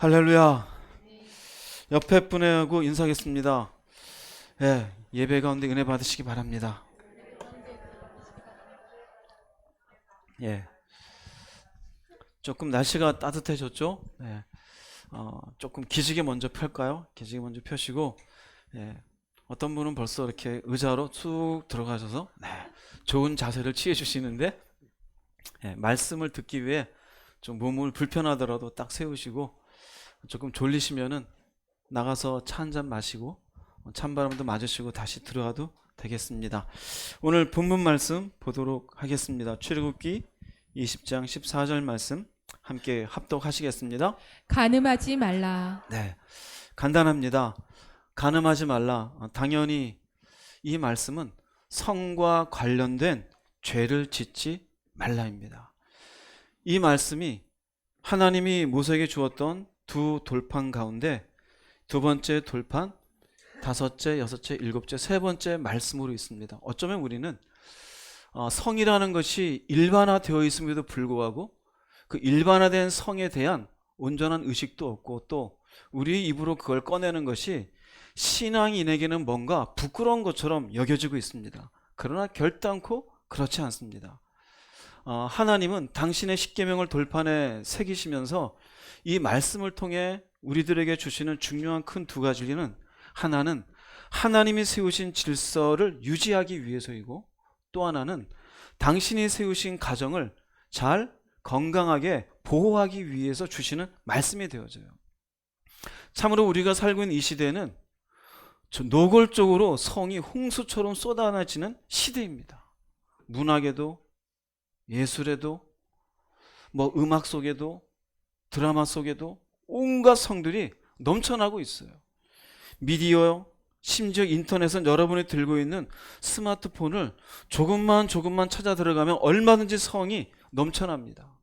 할렐루야. 옆에 분하고 인사하겠습니다. 예, 예배 가운데 은혜 받으시기 바랍니다. 예, 조금 날씨가 따뜻해졌죠? 예, 조금 기지개 먼저 펼까요? 기지개 먼저 펴시고, 예, 어떤 분은 벌써 이렇게 의자로 쭉 들어가셔서 좋은 자세를 취해 주시는데, 예, 말씀을 듣기 위해 좀 몸을 불편하더라도 딱 세우시고, 조금 졸리시면은 나가서 차 한 잔 마시고 찬바람도 맞으시고 다시 들어가도 되겠습니다. 오늘 본문 말씀 보도록 하겠습니다. 출애굽기 20장 14절 말씀 함께 합독하시겠습니다. 간음하지 말라. 네, 간단합니다. 간음하지 말라. 당연히 이 말씀은 성과 관련된 죄를 짓지 말라입니다. 이 말씀이 하나님이 모세에게 주었던 두 돌판 가운데 두 번째 돌판, 다섯째, 여섯째, 일곱째, 세 번째 말씀으로 있습니다. 어쩌면 우리는 성이라는 것이 일반화되어 있음에도 불구하고 그 일반화된 성에 대한 온전한 의식도 없고 또 우리 입으로 그걸 꺼내는 것이 신앙인에게는 뭔가 부끄러운 것처럼 여겨지고 있습니다. 그러나 결단코 그렇지 않습니다. 하나님은 당신의 십계명을 돌판에 새기시면서 이 말씀을 통해 우리들에게 주시는 중요한 큰 두 가지는 하나는 하나님이 세우신 질서를 유지하기 위해서이고 또 하나는 당신이 세우신 가정을 잘 건강하게 보호하기 위해서 주시는 말씀이 되어져요. 참으로 우리가 살고 있는 이 시대는 노골적으로 성이 홍수처럼 쏟아내지는 시대입니다. 문학에도 예술에도 음악 속에도 드라마 속에도 온갖 성들이 넘쳐나고 있어요. 미디어, 심지어 인터넷은 여러분이 들고 있는 스마트폰을 조금만 찾아 들어가면 얼마든지 성이 넘쳐납니다.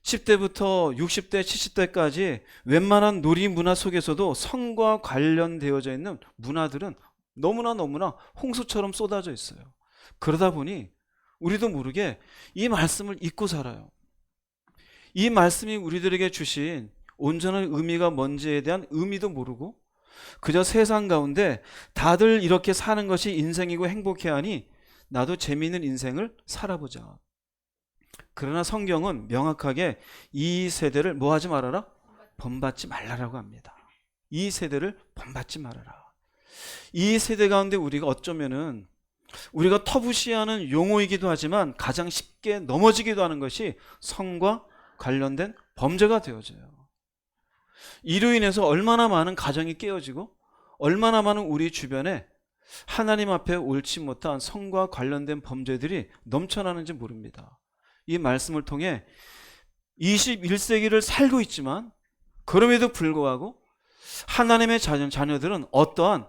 10대부터 60대, 70대까지 웬만한 놀이 문화 속에서도 성과 관련되어져 있는 문화들은 너무나 홍수처럼 쏟아져 있어요. 그러다 보니 우리도 모르게 이 말씀을 잊고 살아요. 이 말씀이 우리들에게 주신 온전한 의미가 뭔지에 대한 의미도 모르고 그저 세상 가운데 다들 이렇게 사는 것이 인생이고 행복해하니 나도 재미있는 인생을 살아보자. 그러나 성경은 명확하게 이 세대를 뭐하지 말아라? 본받지 말라라고 합니다. 이 세대를 본받지 말아라. 이 세대 가운데 우리가 어쩌면은 우리가 터부시하는 용어이기도 하지만 가장 쉽게 넘어지기도 하는 것이 성과 관련된 범죄가 되어져요. 이로 인해서 얼마나 많은 가정이 깨어지고 얼마나 많은 우리 주변에 하나님 앞에 옳지 못한 성과 관련된 범죄들이 넘쳐나는지 모릅니다. 이 말씀을 통해 21세기를 살고 있지만 그럼에도 불구하고 하나님의 자녀들은 어떠한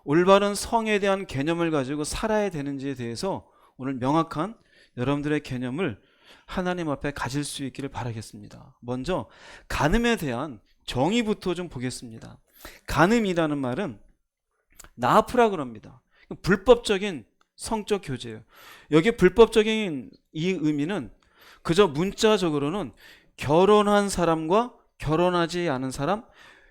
올바른 성에 대한 개념을 가지고 살아야 되는지에 대해서 오늘 명확한 여러분들의 개념을 하나님 앞에 가질 수 있기를 바라겠습니다. 먼저 간음에 대한 정의부터 좀 보겠습니다. 간음이라는 말은 나프라 그럽니다. 불법적인 성적 교제예요. 여기 불법적인 이 의미는 그저 문자적으로는 결혼한 사람과 결혼하지 않은 사람,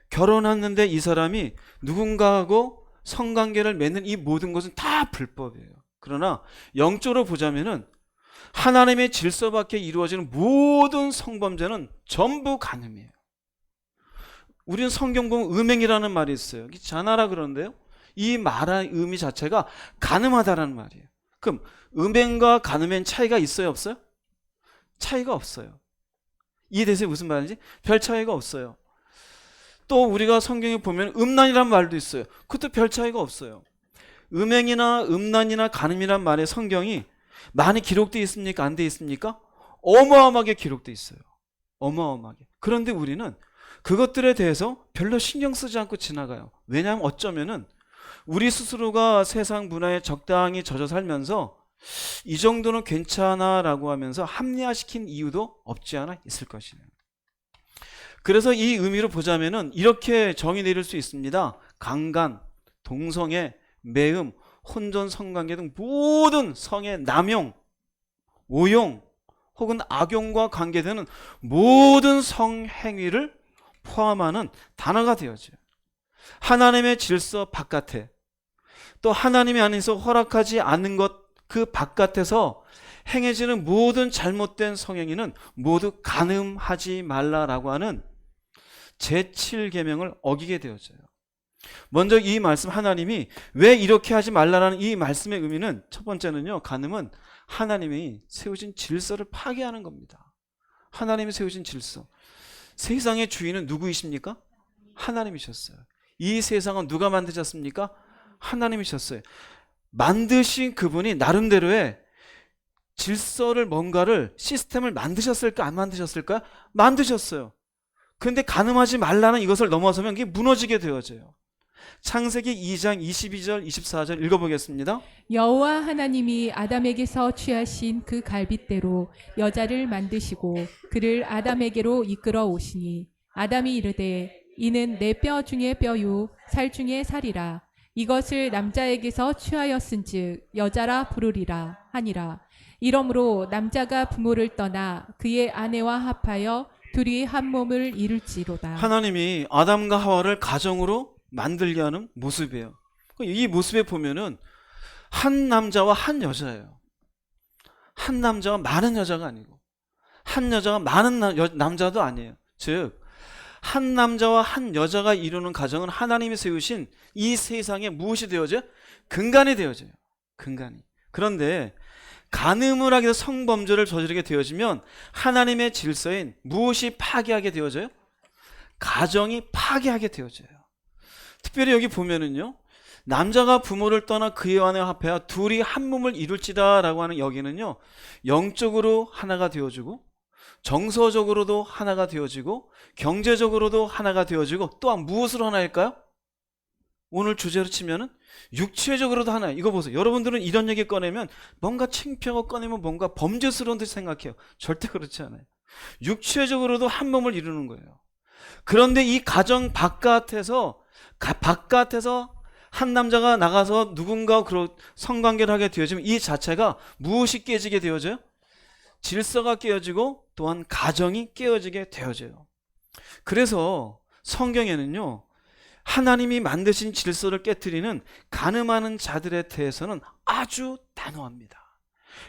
결혼했는데 이 사람이 누군가하고 성관계를 맺는 이 모든 것은 다 불법이에요. 그러나 영적으로 보자면은 하나님의 질서 밖에 이루어지는 모든 성범죄는 전부 간음이에요. 우리는 성경 보면 음행이라는 말이 있어요. 자나라 그러는데요. 이 말의 의미 자체가 간음하다라는 말이에요. 그럼 음행과 간음엔 차이가 있어요, 없어요? 차이가 없어요. 이해되세요? 무슨 말인지? 별 차이가 없어요. 또 우리가 성경에 보면 음란이라는 말도 있어요. 그것도 별 차이가 없어요. 음행이나 음란이나 간음이라는 말에 성경이 많이 기록되어 있습니까? 안 되어 있습니까? 어마어마하게 기록되어 있어요. 어마어마하게. 그런데 우리는 그것들에 대해서 별로 신경 쓰지 않고 지나가요. 왜냐하면 어쩌면은 우리 스스로가 세상 문화에 적당히 젖어 살면서 이 정도는 괜찮아라고 하면서 합리화시킨 이유도 없지 않아 있을 것이에요. 그래서 이 의미로 보자면은 이렇게 정의 내릴 수 있습니다. 강간, 동성애, 매음, 혼전 성관계 등 모든 성의 남용, 오용 혹은 악용과 관계되는 모든 성행위를 포함하는 단어가 되어져요. 하나님의 질서 바깥에, 또 하나님이 안에서 허락하지 않는 것 그 바깥에서 행해지는 모든 잘못된 성행위는 모두 간음하지 말라라고 하는 제7계명을 어기게 되어져요. 먼저 이 말씀, 하나님이 왜 이렇게 하지 말라라는 이 말씀의 의미는, 첫 번째는요, 간음은 하나님이 세우신 질서를 파괴하는 겁니다. 하나님이 세우신 질서. 세상의 주인은 누구이십니까? 하나님이셨어요. 이 세상은 누가 만드셨습니까? 하나님이셨어요. 만드신 그분이 나름대로의 질서를, 뭔가를, 시스템을 만드셨을까 안 만드셨을까? 만드셨어요. 그런데 간음하지 말라는 이것을 넘어서면 이게 무너지게 되어져요. 창세기 2장 22절 24절 읽어보겠습니다. 여호와 하나님이 아담에게서 취하신 그 갈빗대로 여자를 만드시고 그를 아담에게로 이끌어 오시니 아담이 이르되 이는 내 뼈 중에 뼈요 살 중에 살이라. 이것을 남자에게서 취하였은즉 여자라 부르리라 하니라. 이러므로 남자가 부모를 떠나 그의 아내와 합하여 둘이 한 몸을 이룰지로다. 하나님이 아담과 하와를 가정으로 만들게 하는 모습이에요. 이 모습에 보면은 한 남자와 한 여자예요. 한 남자와 많은 여자가 아니고, 한 여자가 많은 남자도 아니에요. 즉, 한 남자와 한 여자가 이루는 가정은 하나님이 세우신 이 세상에 무엇이 되어져요? 근간이 되어져요. 근간이. 그런데 간음을 하게 돼서 성범죄를 저지르게 되어지면 하나님의 질서인 무엇이 파괴하게 되어져요? 가정이 파괴하게 되어져요. 특별히 여기 보면은요, 남자가 부모를 떠나 그의 아내와 합하여 둘이 한 몸을 이룰지다 라고 하는 여기는요, 영적으로 하나가 되어지고 정서적으로도 하나가 되어지고 경제적으로도 하나가 되어지고 또한 무엇으로 하나일까요? 오늘 주제로 치면은 육체적으로도 하나예요. 이거 보세요. 여러분들은 이런 얘기 꺼내면 뭔가 창피하고 꺼내면 뭔가 범죄스러운 듯이 생각해요. 절대 그렇지 않아요. 육체적으로도 한 몸을 이루는 거예요. 그런데 이 가정 바깥에서 한 남자가 나가서 누군가 성관계를 하게 되어지면 이 자체가 무엇이 깨지게 되어져요? 질서가 깨어지고 또한 가정이 깨어지게 되어져요. 그래서 성경에는요, 하나님이 만드신 질서를 깨트리는 간음하는 자들에 대해서는 아주 단호합니다.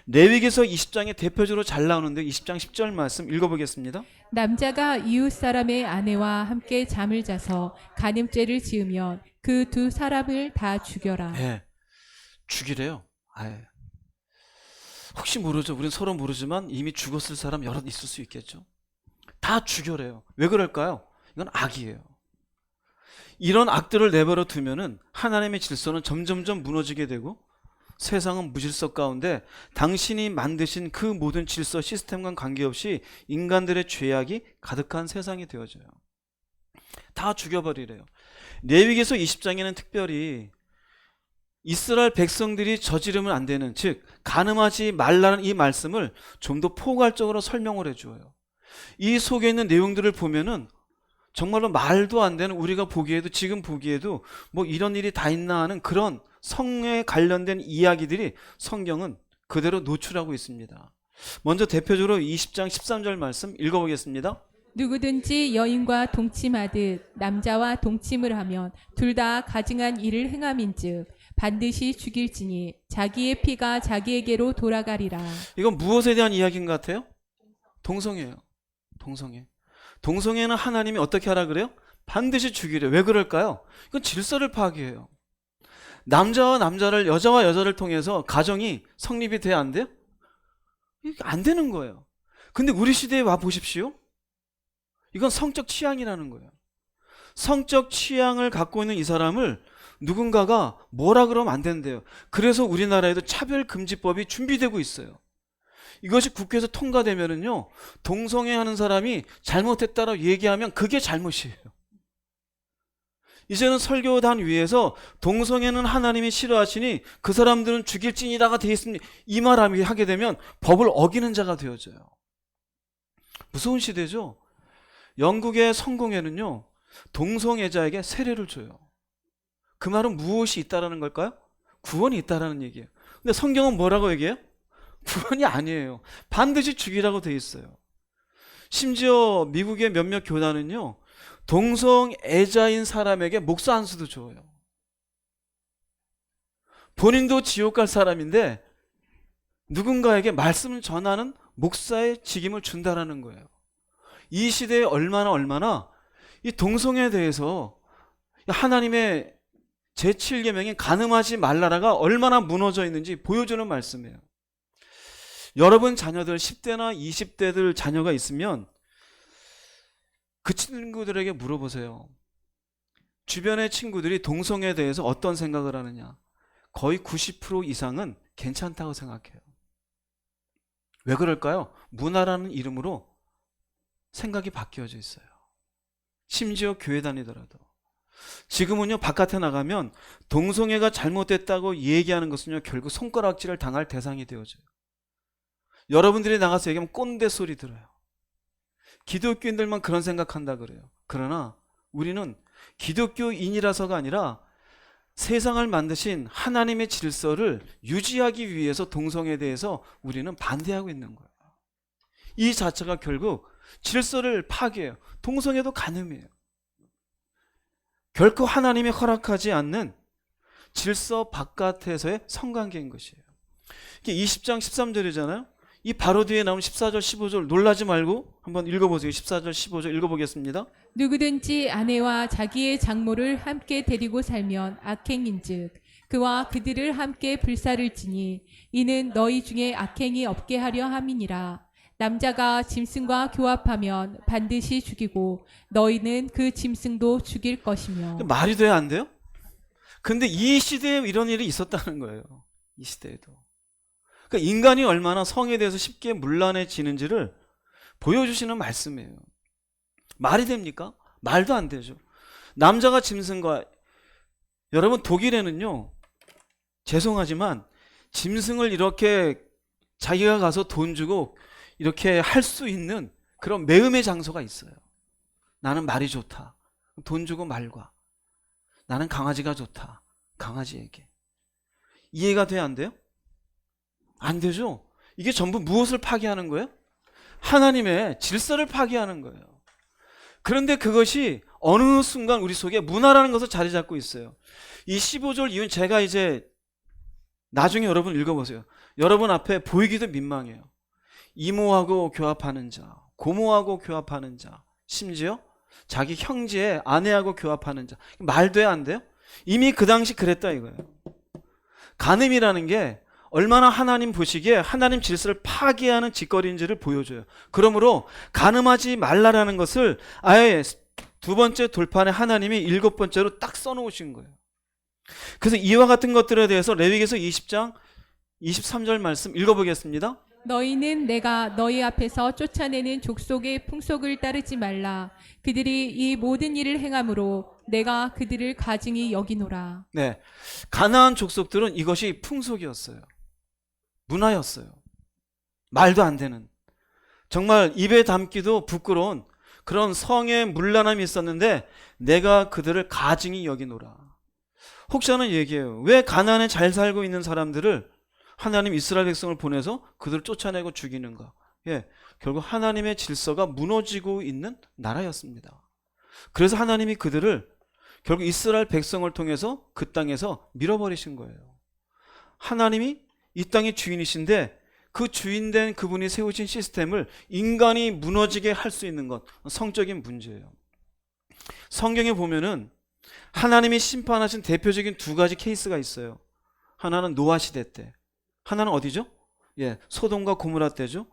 레위기서 20장에 대표적으로 잘 나오는데 20장 10절 말씀 읽어보겠습니다. 남자가 이웃 사람의 아내와 함께 잠을 자서 간음죄를 지으면 그 두 사람을 다 죽여라. 네, 죽이래요. 아예. 혹시 모르죠. 우린 서로 모르지만 이미 죽었을 사람 여럿 있을 수 있겠죠. 다 죽여래요. 왜 그럴까요? 이건 악이에요. 이런 악들을 내버려 두면은 하나님의 질서는 점점점 무너지게 되고 세상은 무질서 가운데 당신이 만드신 그 모든 질서 시스템과 관계없이 인간들의 죄악이 가득한 세상이 되어져요. 다 죽여버리래요. 레위기서 20장에는 특별히 이스라엘 백성들이 저지르면 안 되는, 즉 간음하지 말라는 이 말씀을 좀 더 포괄적으로 설명을 해줘요. 이 속에 있는 내용들을 보면은 정말로 말도 안 되는, 우리가 보기에도, 지금 보기에도 뭐 이런 일이 다 있나 하는 그런 성에 관련된 이야기들이 성경은 그대로 노출하고 있습니다. 먼저 대표적으로 20장 13절 말씀 읽어보겠습니다. 누구든지 여인과 동침하듯 남자와 동침을 하면 둘 다 가증한 일을 행함인즉 반드시 죽일지니 자기의 피가 자기에게로 돌아가리라. 이건 무엇에 대한 이야기인 것 같아요? 동성애예요. 동성애. 동성애는 하나님이 어떻게 하라 그래요? 반드시 죽이래요. 왜 그럴까요? 이건 질서를 파괴해요. 남자와 남자를, 여자와 여자를 통해서 가정이 성립이 돼야 안 돼요? 이게 안 되는 거예요. 근데 우리 시대에 와 보십시오. 이건 성적 취향이라는 거예요. 성적 취향을 갖고 있는 이 사람을 누군가가 뭐라 그러면 안 된대요. 그래서 우리나라에도 차별금지법이 준비되고 있어요. 이것이 국회에서 통과되면은요, 동성애 하는 사람이 잘못했다라고 얘기하면 그게 잘못이에요. 이제는 설교단 위에서 동성애는 하나님이 싫어하시니 그 사람들은 죽일지니다가 되어 있습니다. 이 말 하게 되면 법을 어기는 자가 되어져요. 무서운 시대죠. 영국의 성공회는요, 동성애자에게 세례를 줘요. 그 말은 무엇이 있다라는 걸까요? 구원이 있다라는 얘기예요. 근데 성경은 뭐라고 얘기해요? 구원이 아니에요. 반드시 죽이라고 돼 있어요. 심지어 미국의 몇몇 교단은요, 동성애자인 사람에게 목사 안수도 줘요. 본인도 지옥 갈 사람인데 누군가에게 말씀을 전하는 목사의 직임을 준다라는 거예요. 이 시대에 얼마나 이 동성애에 대해서 하나님의 제7계명인 간음하지 말라라가 얼마나 무너져 있는지 보여주는 말씀이에요. 여러분 자녀들 10대나 20대들 자녀가 있으면 그 친구들에게 물어보세요. 주변의 친구들이 동성애에 대해서 어떤 생각을 하느냐. 거의 90% 이상은 괜찮다고 생각해요. 왜 그럴까요? 문화라는 이름으로 생각이 바뀌어져 있어요. 심지어 교회 다니더라도. 지금은요, 바깥에 나가면 동성애가 잘못됐다고 얘기하는 것은요, 결국 손가락질을 당할 대상이 되어져요. 여러분들이 나가서 얘기하면 꼰대 소리 들어요. 기독교인들만 그런 생각한다 그래요. 그러나 우리는 기독교인이라서가 아니라 세상을 만드신 하나님의 질서를 유지하기 위해서 동성애에 대해서 우리는 반대하고 있는 거예요. 이 자체가 결국 질서를 파괴해요. 동성애도 간음이에요. 결코 하나님이 허락하지 않는 질서 바깥에서의 성관계인 것이에요. 이게 20장 13절이잖아요. 이 바로 뒤에 나오는 14절 15절 놀라지 말고 한번 읽어보세요. 14절 15절 읽어보겠습니다. 누구든지 아내와 자기의 장모를 함께 데리고 살면 악행인즉 그와 그들을 함께 불사를 지니 이는 너희 중에 악행이 없게 하려 함이니라. 남자가 짐승과 교합하면 반드시 죽이고 너희는 그 짐승도 죽일 것이며. 말이 돼야 안 돼요? 근데 이 시대에 이런 일이 있었다는 거예요. 이 시대에도. 그러니까 인간이 얼마나 성에 대해서 쉽게 문란해지는지를 보여주시는 말씀이에요. 말이 됩니까? 말도 안 되죠. 남자가 짐승과, 여러분 독일에는요, 죄송하지만 짐승을 이렇게 자기가 가서 돈 주고 이렇게 할 수 있는 그런 매음의 장소가 있어요. 나는 말이 좋다. 돈 주고 말과. 나는 강아지가 좋다. 강아지에게. 이해가 돼야 안 돼요? 안 되죠. 이게 전부 무엇을 파괴하는 거예요? 하나님의 질서를 파괴하는 거예요. 그런데 그것이 어느 순간 우리 속에 문화라는 것을 자리 잡고 있어요. 이 15절 이유는 제가 이제 나중에 여러분 읽어보세요. 여러분 앞에 보이기도 민망해요. 이모하고 교합하는 자, 고모하고 교합하는 자, 심지어 자기 형제의 아내하고 교합하는 자. 말 돼야 안 돼요? 이미 그 당시 그랬다 이거예요. 간음이라는 게 얼마나 하나님 보시기에 하나님 질서를 파괴하는 짓거리인지를 보여줘요. 그러므로 간음하지 말라라는 것을 아예 두 번째 돌판에 하나님이 일곱 번째로 딱 써놓으신 거예요. 그래서 이와 같은 것들에 대해서 레위기서 20장 23절 말씀 읽어보겠습니다. 너희는 내가 너희 앞에서 쫓아내는 족속의 풍속을 따르지 말라. 그들이 이 모든 일을 행함으로 내가 그들을 가증히 여기노라. 네, 가나안 족속들은 이것이 풍속이었어요. 문화였어요. 말도 안 되는, 정말 입에 담기도 부끄러운 그런 성의 문란함이 있었는데 내가 그들을 가증히 여기노라. 혹시 하는 얘기예요. 왜 가나안에 잘 살고 있는 사람들을 하나님 이스라엘 백성을 보내서 그들을 쫓아내고 죽이는가? 예, 결국 하나님의 질서가 무너지고 있는 나라였습니다. 그래서 하나님이 그들을 결국 이스라엘 백성을 통해서 그 땅에서 밀어버리신 거예요. 하나님이 이 땅의 주인이신데 그 주인된 그분이 세우신 시스템을 인간이 무너지게 할 수 있는 것, 성적인 문제예요. 성경에 보면은 하나님이 심판하신 대표적인 두 가지 케이스가 있어요. 하나는 노아 시대 때, 하나는 어디죠? 예, 소돔과 고모라 때죠.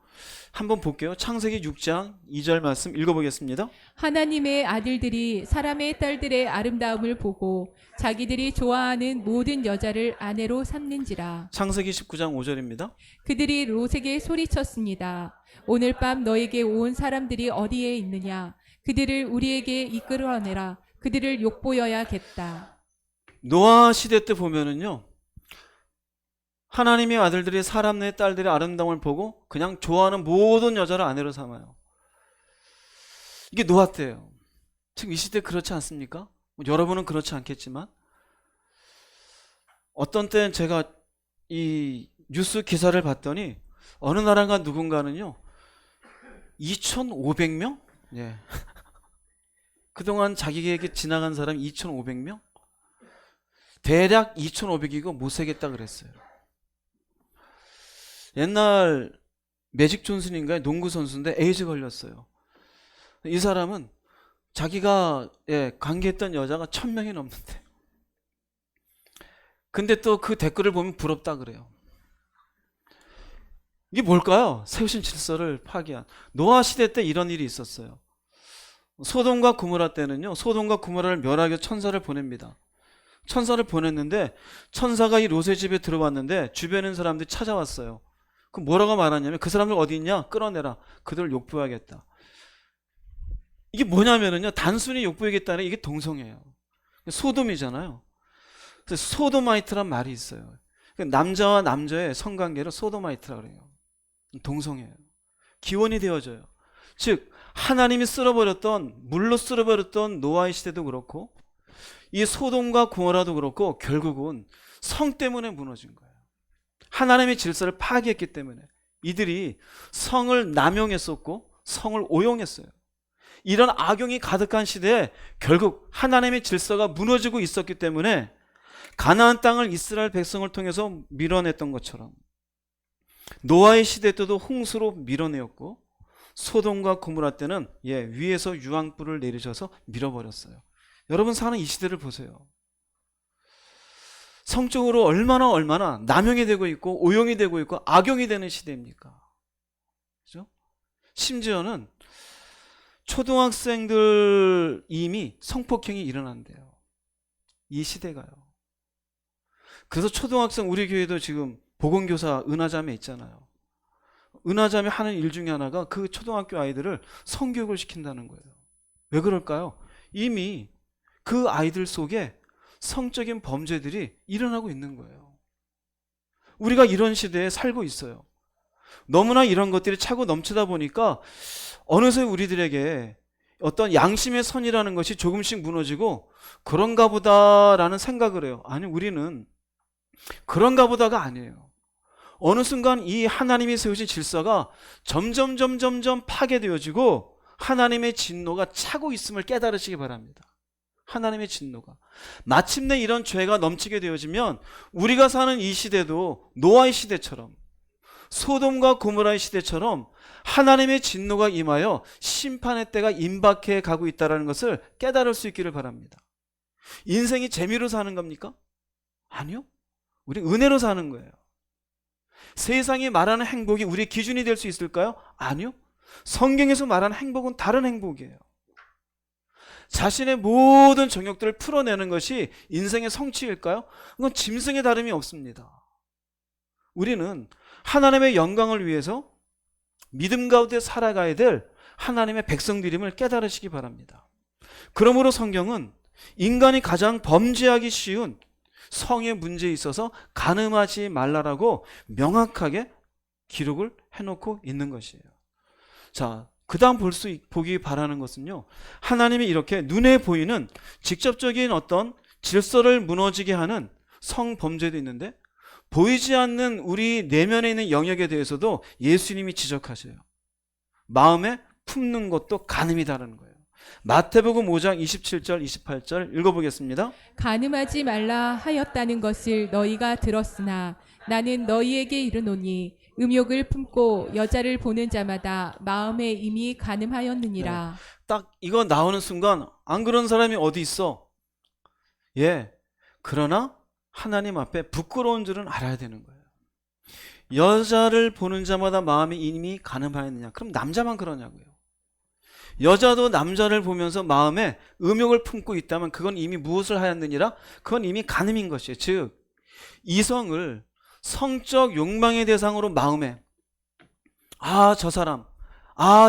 한번 볼게요. 창세기 6장 2절 말씀 읽어보겠습니다. 하나님의 아들들이 사람의 딸들의 아름다움을 보고 자기들이 좋아하는 모든 여자를 아내로 삼는지라. 창세기 19장 5절입니다. 그들이 롯에게 소리쳤습니다. 오늘 밤 너에게 온 사람들이 어디에 있느냐? 그들을 우리에게 이끌어내라. 그들을 욕보여야겠다. 노아 시대 때 보면은요, 하나님의 아들들이 사람의 딸들의 아름다움을 보고 그냥 좋아하는 모든 여자를 아내로 삼아요. 이게 노아 때예요. 지금 이 시대 그렇지 않습니까? 여러분은 그렇지 않겠지만 어떤 때는 제가 이 뉴스 기사를 봤더니 어느 나라가 누군가는요 2,500명? 예. 그동안 자기에게 지나간 사람이 2,500명? 대략 2,500이고 못 세겠다 그랬어요. 옛날 매직 존슨인가요? 농구 선수인데 에이즈 걸렸어요. 이 사람은 자기가 관계했던 여자가 1,000명이 넘는데, 근데 또 그 댓글을 보면 부럽다 그래요. 이게 뭘까요? 세우신 질서를 파괴한. 노아 시대 때 이런 일이 있었어요. 소돔과 고모라 때는요, 소돔과 고모라를 멸하기 위해서 천사를 보냅니다. 천사를 보냈는데 천사가 이 롯의 집에 들어왔는데 주변에 있는 사람들이 찾아왔어요. 그럼 뭐라고 말하냐면, 그 사람들 어디 있냐? 끌어내라. 그들을 욕보하겠다. 이게 뭐냐면요, 단순히 욕보이겠다는, 이게 동성애예요. 소돔이잖아요. 그래서 소도마이트란 말이 있어요. 남자와 남자의 성관계를 소도마이트라고 그래요. 동성애예요. 기원이 되어져요. 즉 하나님이 쓸어버렸던, 물로 쓸어버렸던 노아의 시대도 그렇고 이 소돔과 고모라도 그렇고 결국은 성 때문에 무너진 거예요. 하나님의 질서를 파괴했기 때문에. 이들이 성을 남용했었고 성을 오용했어요. 이런 악용이 가득한 시대에 결국 하나님의 질서가 무너지고 있었기 때문에 가나안 땅을 이스라엘 백성을 통해서 밀어냈던 것처럼 노아의 시대 때도 홍수로 밀어내었고, 소돔과 고모라 때는 위에서 유황불을 내리셔서 밀어버렸어요. 여러분 사는 이 시대를 보세요. 성적으로 얼마나 남용이 되고 있고 오용이 되고 있고 악용이 되는 시대입니까? 그죠? 심지어는 초등학생들 이미 성폭행이 일어난대요. 이 시대가요. 그래서 초등학생, 우리 교회도 지금 보건교사 은하자매 있잖아요. 은하자매 하는 일 중에 하나가 그 초등학교 아이들을 성교육을 시킨다는 거예요. 왜 그럴까요? 이미 그 아이들 속에 성적인 범죄들이 일어나고 있는 거예요. 우리가 이런 시대에 살고 있어요. 너무나 이런 것들이 차고 넘치다 보니까 어느새 우리들에게 어떤 양심의 선이라는 것이 조금씩 무너지고 그런가 보다라는 생각을 해요. 아니, 우리는 그런가 보다가 아니에요. 어느 순간 이 하나님이 세우신 질서가 점점 파괴되어지고 하나님의 진노가 차고 있음을 깨달으시기 바랍니다. 하나님의 진노가. 마침내 이런 죄가 넘치게 되어지면 우리가 사는 이 시대도 노아의 시대처럼, 소돔과 고모라의 시대처럼 하나님의 진노가 임하여 심판의 때가 임박해 가고 있다는 것을 깨달을 수 있기를 바랍니다. 인생이 재미로 사는 겁니까? 아니요. 우리 은혜로 사는 거예요. 세상이 말하는 행복이 우리의 기준이 될 수 있을까요? 아니요. 성경에서 말하는 행복은 다른 행복이에요. 자신의 모든 정욕들을 풀어내는 것이 인생의 성취일까요? 그건 짐승의 다름이 없습니다. 우리는 하나님의 영광을 위해서 믿음 가운데 살아가야 될 하나님의 백성들임을 깨달으시기 바랍니다. 그러므로 성경은 인간이 가장 범죄하기 쉬운 성의 문제에 있어서 간음하지 말라라고 명확하게 기록을 해놓고 있는 것이에요. 자, 그 다음 보기 바라는 것은요, 하나님이 이렇게 눈에 보이는 직접적인 어떤 질서를 무너지게 하는 성범죄도 있는데, 보이지 않는 우리 내면에 있는 영역에 대해서도 예수님이 지적하세요. 마음에 품는 것도 간음이다라는 거예요. 마태복음 5장 27절 28절 읽어보겠습니다. 간음하지 말라 하였다는 것을 너희가 들었으나 나는 너희에게 이르노니 음욕을 품고 여자를 보는 자마다 마음에 이미 간음하였느니라. 딱 이거 나오는 순간 안 그런 사람이 어디 있어? 그러나 하나님 앞에 부끄러운 줄은 알아야 되는 거예요. 여자를 보는 자마다 마음이 이미 간음하였느냐? 그럼 남자만 그러냐고요. 여자도 남자를 보면서 마음에 음욕을 품고 있다면 그건 이미 무엇을 하였느니라? 그건 이미 간음인 것이에요. 즉 이성을 성적 욕망의 대상으로 마음에, 저 사람,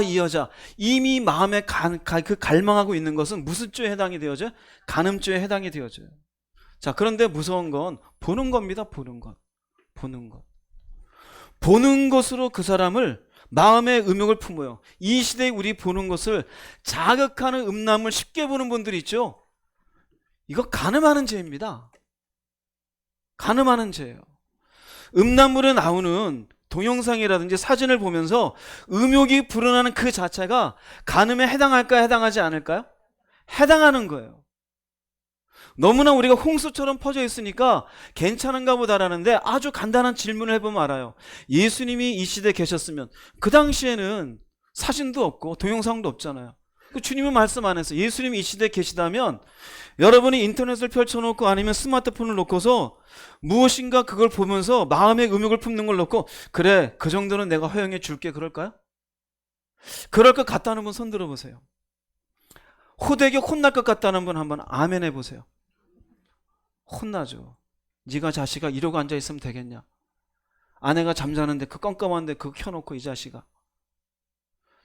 이 여자, 이미 마음에 갈망하고 있는 것은 무슨 죄에 해당이 되어져요? 간음죄에 해당이 되어져요. 자, 그런데 무서운 건 보는 겁니다. 보는 것. 보는 것으로 그 사람을 마음의 음욕을 품어요. 이 시대에 우리 보는 것을 자극하는 음란물 쉽게 보는 분들이 있죠. 이거 간음하는 죄입니다. 간음하는 죄예요. 음란물에 나오는 동영상이라든지 사진을 보면서 음욕이 불어나는 그 자체가 간음에 해당할까요? 해당하지 않을까요? 해당하는 거예요. 너무나 우리가 홍수처럼 퍼져 있으니까 괜찮은가 보다라는데 아주 간단한 질문을 해보면 알아요. 예수님이 이 시대에 계셨으면 그 당시에는 사진도 없고 동영상도 없잖아요. 주님은 말씀 안 했어요. 예수님이 이 시대에 계시다면 여러분이 인터넷을 펼쳐놓고 아니면 스마트폰을 놓고서 무엇인가 그걸 보면서 마음의 음욕을 품는 걸 놓고 그래 그 정도는 내가 허용해 줄게 그럴까요? 그럴 것 같다는 분 손 들어보세요. 호되게 혼날 것 같다는 분 한번 아멘 해보세요. 혼나죠. 네가 자식아 이러고 앉아있으면 되겠냐. 아내가 잠자는데 그 껌껌한데 그거 켜놓고 이 자식아.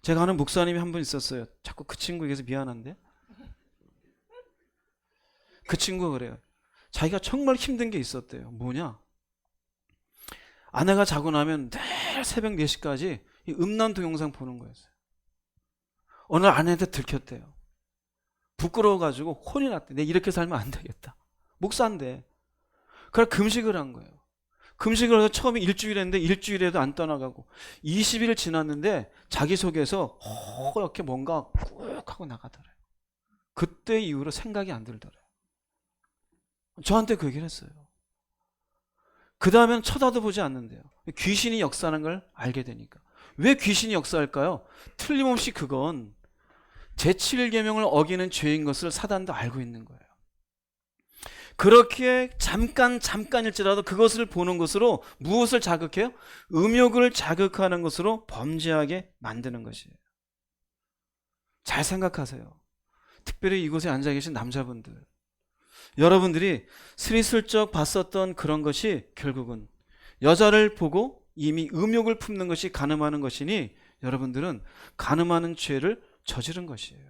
제가 아는 목사님이 한 분 있었어요. 자꾸 그 친구에게서 미안한데 그 친구가 그래요. 자기가 정말 힘든 게 있었대요. 뭐냐, 아내가 자고 나면 늘 새벽 4시까지 이 음란 동영상 보는 거였어요. 어느 날 아내한테 들켰대요. 부끄러워가지고 혼이 났대. 내가 이렇게 살면 안 되겠다. 목사인데. 그래서 금식을 한 거예요. 금식을 해서 처음에 일주일 했는데 일주일에도 안 떠나가고 20일 지났는데 자기 속에서 허옇게 뭔가 꾹 하고 나가더래요. 그때 이후로 생각이 안 들더래요. 저한테 그 얘기를 했어요. 그 다음엔 쳐다도 보지 않는데요. 귀신이 역사하는 걸 알게 되니까. 왜 귀신이 역사할까요? 틀림없이 그건 제7계명을 어기는 죄인 것을 사단도 알고 있는 거예요. 그렇게 잠깐일지라도 그것을 보는 것으로 무엇을 자극해요? 음욕을 자극하는 것으로 범죄하게 만드는 것이에요. 잘 생각하세요. 특별히 이곳에 앉아 계신 남자분들, 여러분들이 스리슬쩍 봤었던 그런 것이 결국은 여자를 보고 이미 음욕을 품는 것이 간음하는 것이니 여러분들은 간음하는 죄를 저지른 것이에요.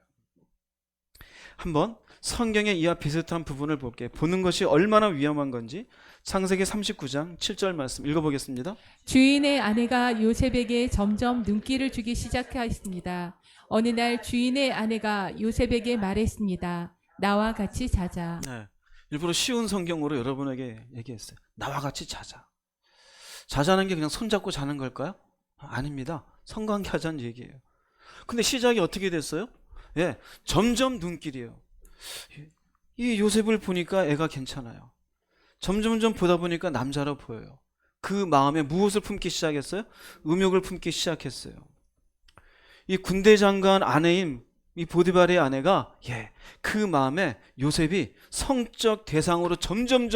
한번 성경의 이와 비슷한 부분을 볼게요. 보는 것이 얼마나 위험한 건지 창세기 39장 7절 말씀 읽어보겠습니다. 주인의 아내가 요셉에게 점점 눈길을 주기 시작하였습니다. 어느 날 주인의 아내가 요셉에게 말했습니다. 나와 같이 자자. 네, 일부러 쉬운 성경으로 여러분에게 얘기했어요. 나와 같이 자자. 자자는 게 그냥 손잡고 자는 걸까요? 아닙니다. 성관계하자는 얘기예요. 근데 시작이 어떻게 됐어요? 예, 점점 눈길이에요. 이 요셉을 보니까 애가 괜찮아요. 점점점 보다 보니까 남자로 보여요. 그 마음에 무엇을 품기 시작했어요? 음욕을 품기 시작했어요. 이 군대 장관 아내인 이 보디발의 아내가 그 마음에 요셉이 성적 대상으로 점점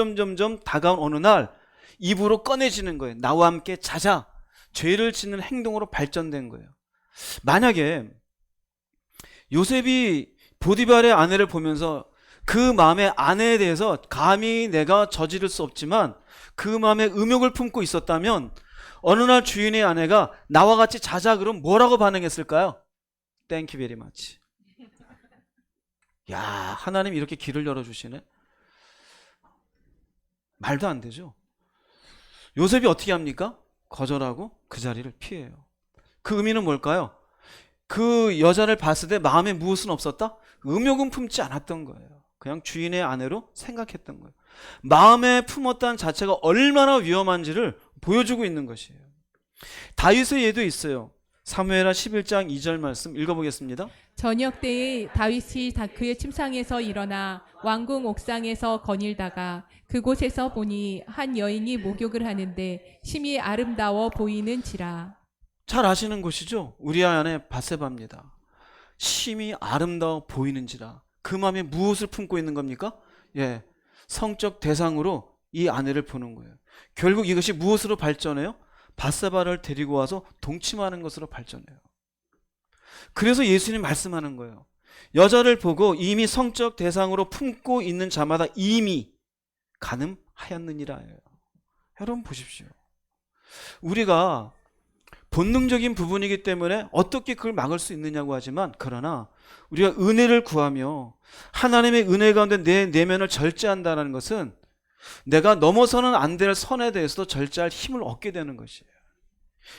다가온 어느 날 입으로 꺼내지는 거예요. 나와 함께 자자. 죄를 짓는 행동으로 발전된 거예요. 만약에 요셉이 보디발의 아내를 보면서 그 마음의 아내에 대해서 감히 내가 저지를 수 없지만 그 마음에 음욕을 품고 있었다면 어느 날 주인의 아내가 나와 같이 자자 그럼 뭐라고 반응했을까요? Thank you very much. 야, 하나님 이렇게 길을 열어주시네. 말도 안 되죠. 요셉이 어떻게 합니까? 거절하고 그 자리를 피해요. 그 의미는 뭘까요? 그 여자를 봤을 때 마음에 무엇은 없었다? 음욕은 품지 않았던 거예요. 그냥 주인의 아내로 생각했던 거예요. 마음에 품었다는 자체가 얼마나 위험한지를 보여주고 있는 것이에요. 다윗의 예도 있어요. 사무엘하 11장 2절 말씀 읽어보겠습니다. 저녁 때에 다윗이 그의 침상에서 일어나 왕궁 옥상에서 거닐다가 그곳에서 보니 한 여인이 목욕을 하는데 심히 아름다워 보이는지라. 잘 아시는 곳이죠? 우리아 아내 밧세바입니다. 심히 아름다워 보이는지라. 그 마음에 무엇을 품고 있는 겁니까? 성적 대상으로 이 아내를 보는 거예요. 결국 이것이 무엇으로 발전해요? 밧세바를 데리고 와서 동침하는 것으로 발전해요. 그래서 예수님 말씀하는 거예요. 여자를 보고 이미 성적 대상으로 품고 있는 자마다 이미 간음하였느니라 해요. 여러분 보십시오. 우리가 본능적인 부분이기 때문에 어떻게 그걸 막을 수 있느냐고 하지만, 그러나 우리가 은혜를 구하며 하나님의 은혜 가운데 내 내면을 절제한다는 것은 내가 넘어서는 안 될 선에 대해서도 절제할 힘을 얻게 되는 것이에요.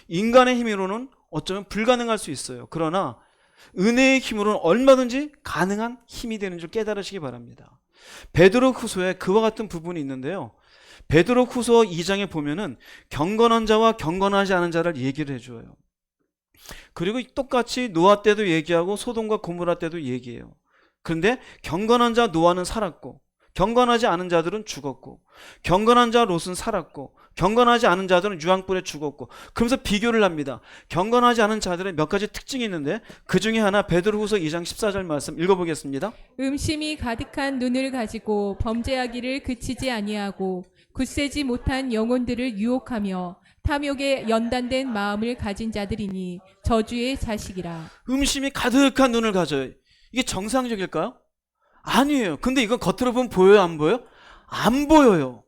인간의 힘으로는 어쩌면 불가능할 수 있어요. 그러나 은혜의 힘으로는 얼마든지 가능한 힘이 되는 줄 깨달으시기 바랍니다. 베드로후서에 그와 같은 부분이 있는데요. 베드로후서 2장에 보면은 경건한 자와 경건하지 않은 자를 얘기를 해줘요. 그리고 똑같이 노아 때도 얘기하고 소돔과 고모라 때도 얘기해요. 그런데 경건한 자 노아는 살았고 경건하지 않은 자들은 죽었고 경건한 자 롯은 살았고 경건하지 않은 자들은 유황불에 죽었고 그러면서 비교를 합니다. 경건하지 않은 자들의 몇 가지 특징이 있는데 그 중에 하나 베드로후서 2장 14절 말씀 읽어보겠습니다. 음심이 가득한 눈을 가지고 범죄하기를 그치지 아니하고 굳세지 못한 영혼들을 유혹하며 탐욕에 연단된 마음을 가진 자들이니 저주의 자식이라. 음심이 가득한 눈을 가져요. 이게 정상적일까요? 아니에요. 근데 이건 겉으로 보면 보여요, 안 보여요? 안 보여요.